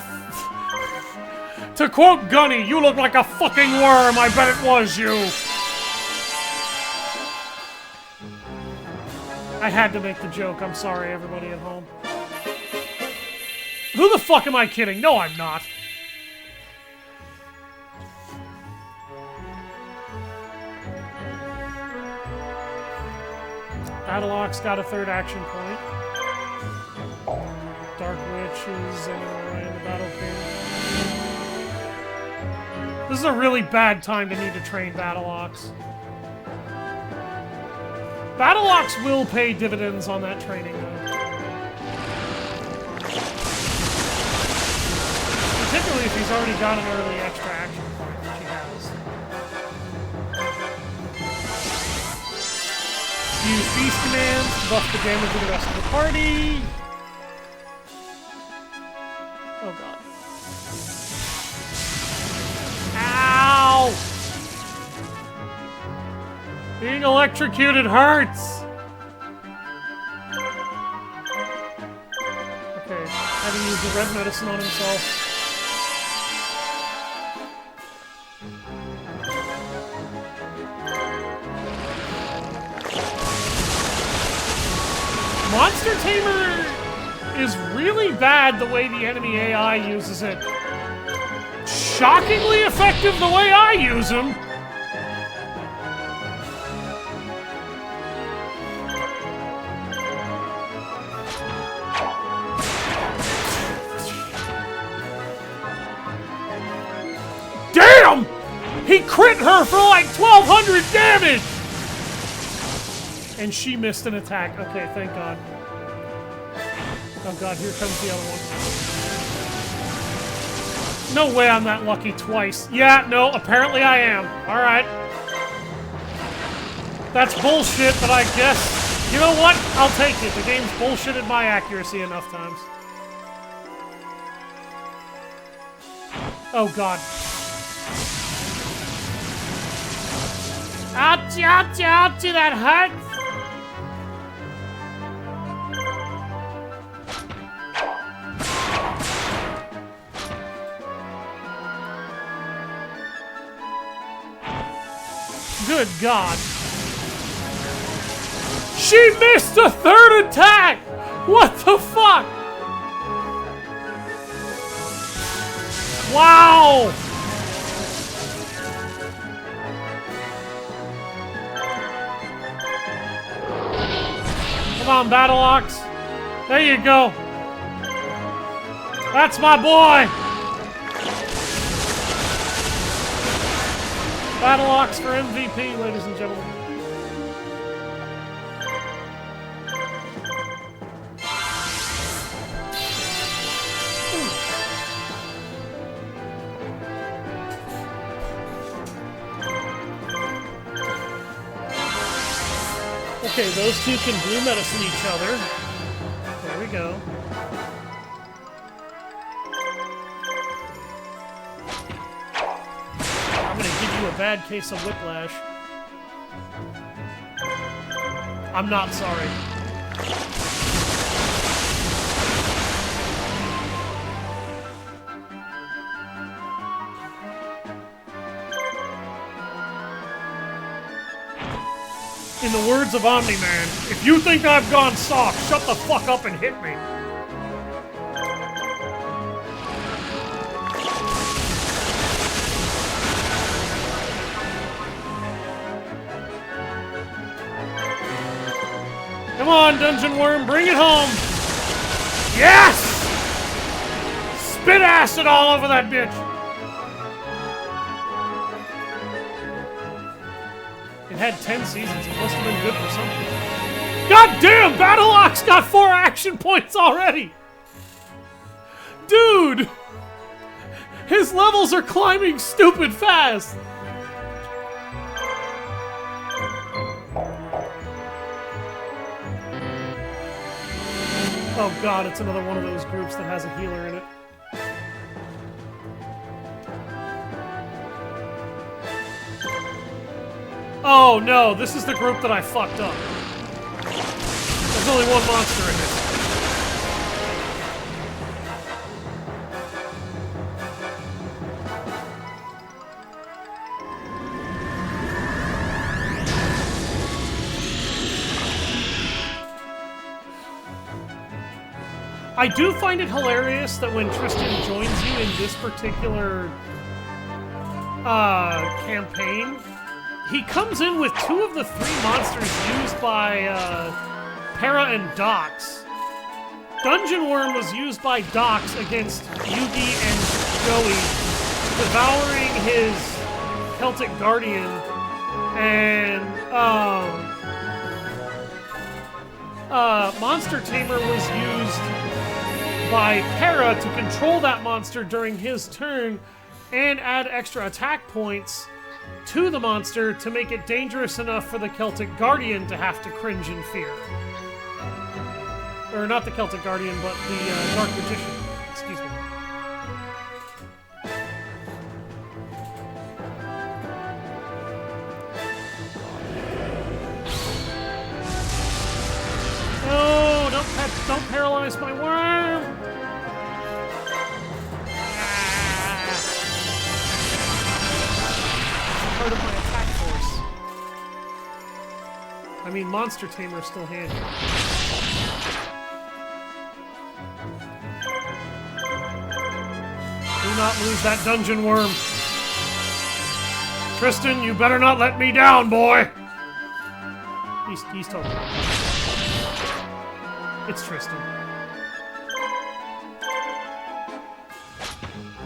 To quote Gunny, you look like a fucking worm. I bet it was you. I had to make the joke. I'm sorry, everybody at home. Who the fuck am I kidding? No, I'm not. Battleox got a third action point. Dark Witch is anyway in the battlefield. This is a really bad time to need to train Battleox. Battleox will pay dividends on that training, though. Particularly if he's already got an early extra action point, which he has. Use Beast commands to buff the damage of the rest of the party. Oh god. Ow! Being electrocuted hurts! Okay, having used the red medicine on himself. Monster Tamer is really bad the way the enemy AI uses it. Shockingly effective the way I use him. Damn! He crit her for like 1,200 damage! And she missed an attack. Okay, thank God. Oh god, here comes the other one. No way I'm that lucky twice. Yeah, no, apparently I am. Alright. That's bullshit, but I guess... You know what? I'll take it. The game's bullshitted my accuracy enough times. Oh god. Ouchie, ouchie, ouchie, that hurts! Good God. She missed a third attack! What the fuck? Wow! Come on, Battleox. There you go. That's my boy! Battleox for MVP, ladies and gentlemen. Okay, those two can blue medicine each other. There we go. I'm gonna give you a bad case of whiplash. I'm not sorry. In the words of Omni-Man, if you think I've gone soft, shut the fuck up and hit me. Come on, Dungeon Worm, bring it home! Yes! Spit acid all over that bitch! had 10 seasons. It must have been good for something. God damn! Battleox got 4 action points already! Dude! His levels are climbing stupid fast! Oh god, it's another one of those groups that has a healer in it. Oh no, this is the group that I fucked up. There's only one monster in it. I do find it hilarious that when Tristan joins you in this particular campaign, he comes in with 2 of the 3 monsters used by Para and Dox. Dungeon Worm was used by Dox against Yugi and Joey, devouring his Celtic Guardian, and Monster Tamer was used by Para to control that monster during his turn and add extra attack points to the monster to make it dangerous enough for the Celtic Guardian to have to cringe in fear. Or not the Celtic Guardian, but the Dark Magician. Excuse me. No, don't paralyze my worm! Part of my attack force. I mean, Monster Tamer is still handy. Do not lose that Dungeon Worm. Tristan, you better not let me down, boy! He's totally... It's Tristan.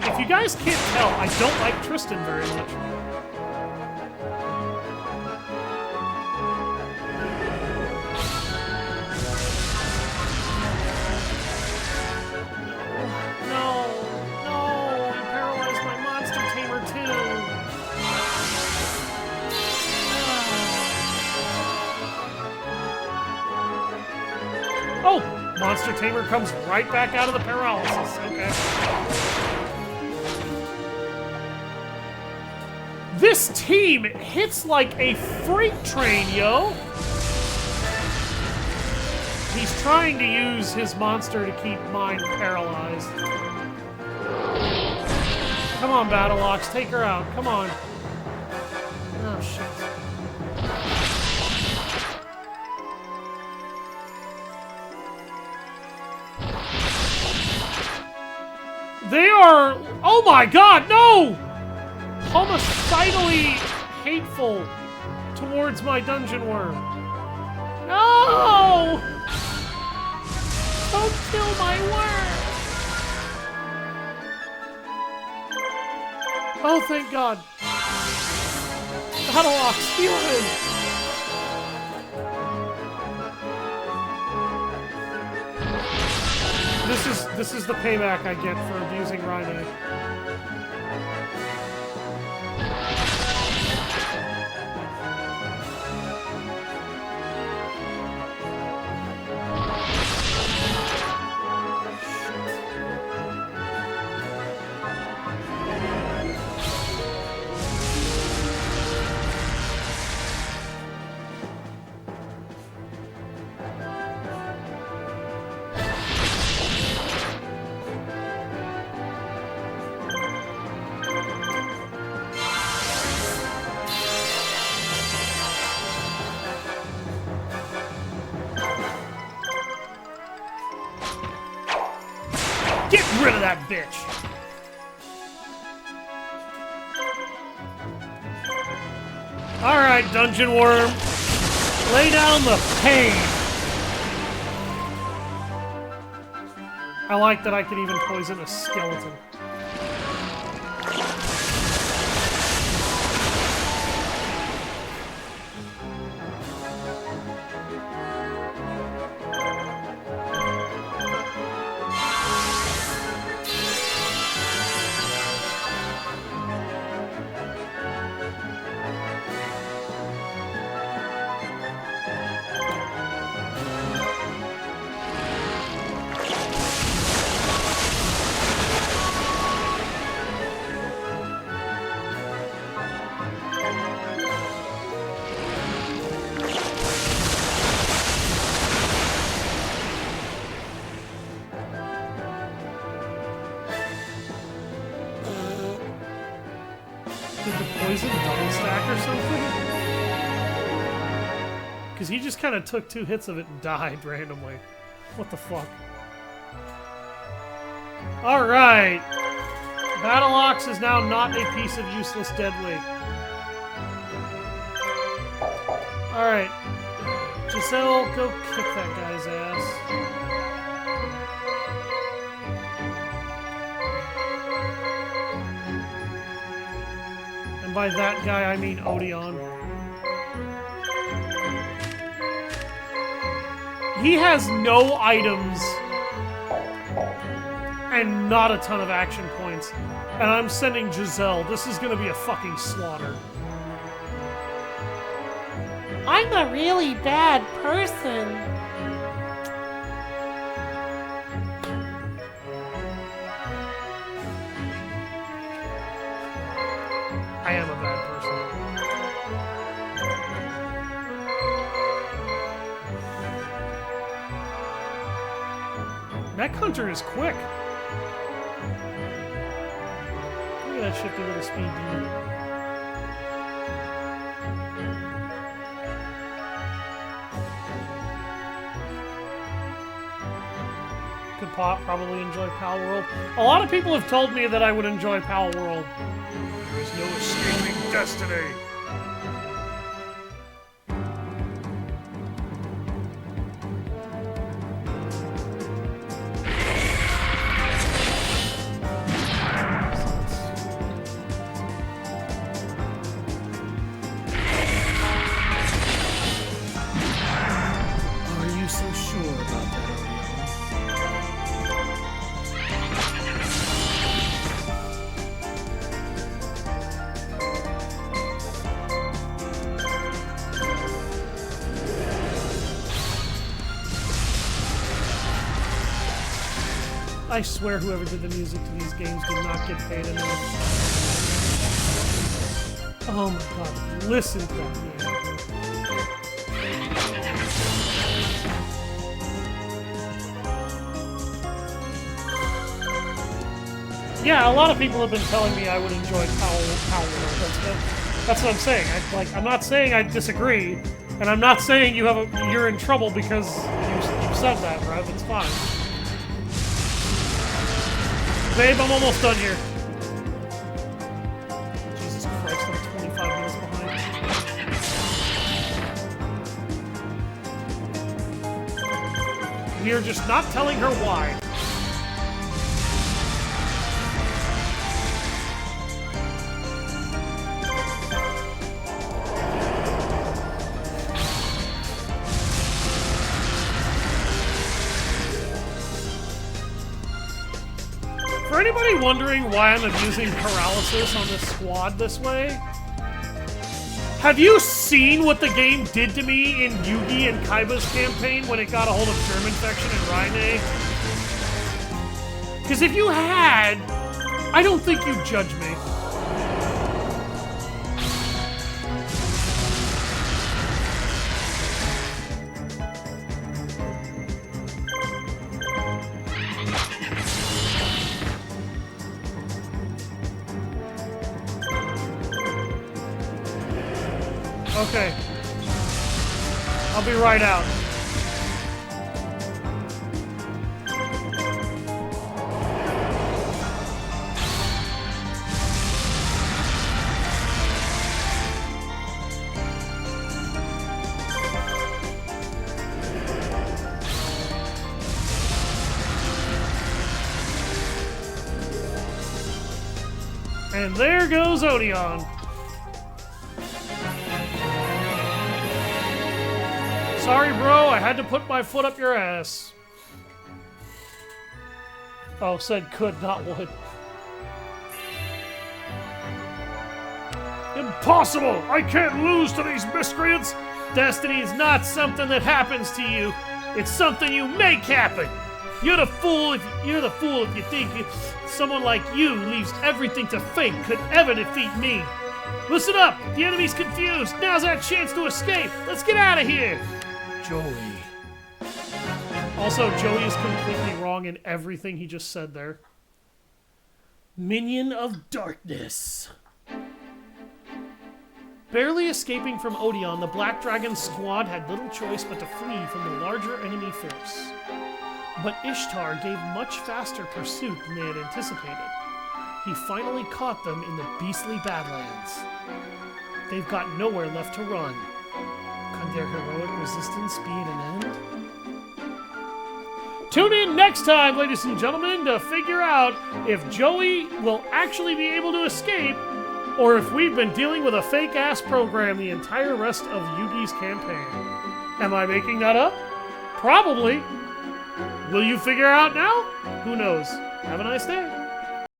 If you guys can't tell, I don't like Tristan very much. No, you paralyzed my Monster Tamer too. Oh! Monster Tamer comes right back out of the paralysis. Okay. This team hits like a freight train, yo! He's trying to use his monster to keep mine paralyzed. Come on, Battleox, take her out. Come on. Oh, shit. They are... Oh my god, no! Homicidally hateful towards my Dungeon Worm. No! Don't kill my worm! Oh, thank God. Battleox, heal him! This is the payback I get for abusing Rhino. Get rid of that bitch! Alright, Dungeon Worm. Lay down the pain! I like that I can even poison a skeleton. poison double stack or something? Because he just kind of took 2 hits of it and died randomly. What the fuck? Alright! Battle Ox is now not a piece of useless dead weight. Alright. Giselle, go kick that guy's ass. And by that guy, I mean Odeon. He has no items and not a ton of action points. And I'm sending Giselle. This is gonna be a fucking slaughter. I'm a really bad person. I am a bad person. Mech Hunter is quick. Look at that shifty little speed demon. Could probably enjoy Pal World. A lot of people have told me that I would enjoy Pal World. There is no escaping destiny. Are you so sure about that, I swear whoever did the music to these games did not get paid enough. Oh my god, listen to that music. Yeah, a lot of people have been telling me I would enjoy Power World. That's what I'm saying. I'm not saying I disagree, and I'm not saying you're in trouble because you said that, Rev. It's fine. Babe, I'm almost done here. Jesus Christ, I'm 25 minutes behind. We are just not telling her why. For anybody wondering why I'm abusing paralysis on this squad this way, have you seen what the game did to me in Yugi and Kaiba's campaign when it got a hold of Germinfection and Raine? Because if you had, I don't think you'd judge me. Okay. I'll be right out. And there goes Odeon. Sorry, bro, I had to put my foot up your ass. Oh, said could, not would. Impossible! I can't lose to these miscreants! Destiny is not something that happens to you. It's something you make happen. You're the fool if you think someone like you leaves everything to fate could ever defeat me. Listen up! The enemy's confused. Now's our chance to escape. Let's get out of here. Joey. Also, Joey is completely wrong in everything he just said there. Minion of Darkness. Barely escaping from Odeon, the Black Dragon squad had little choice but to flee from the larger enemy force. But Ishtar gave much faster pursuit than they had anticipated. He finally caught them in the beastly Badlands. They've got nowhere left to run. Could their heroic resistance be at an end? Tune in next time, ladies and gentlemen, to figure out if Joey will actually be able to escape, or if we've been dealing with a fake-ass program the entire rest of Yugi's campaign. Am I making that up? Probably. Will you figure out now? Who knows? Have a nice day.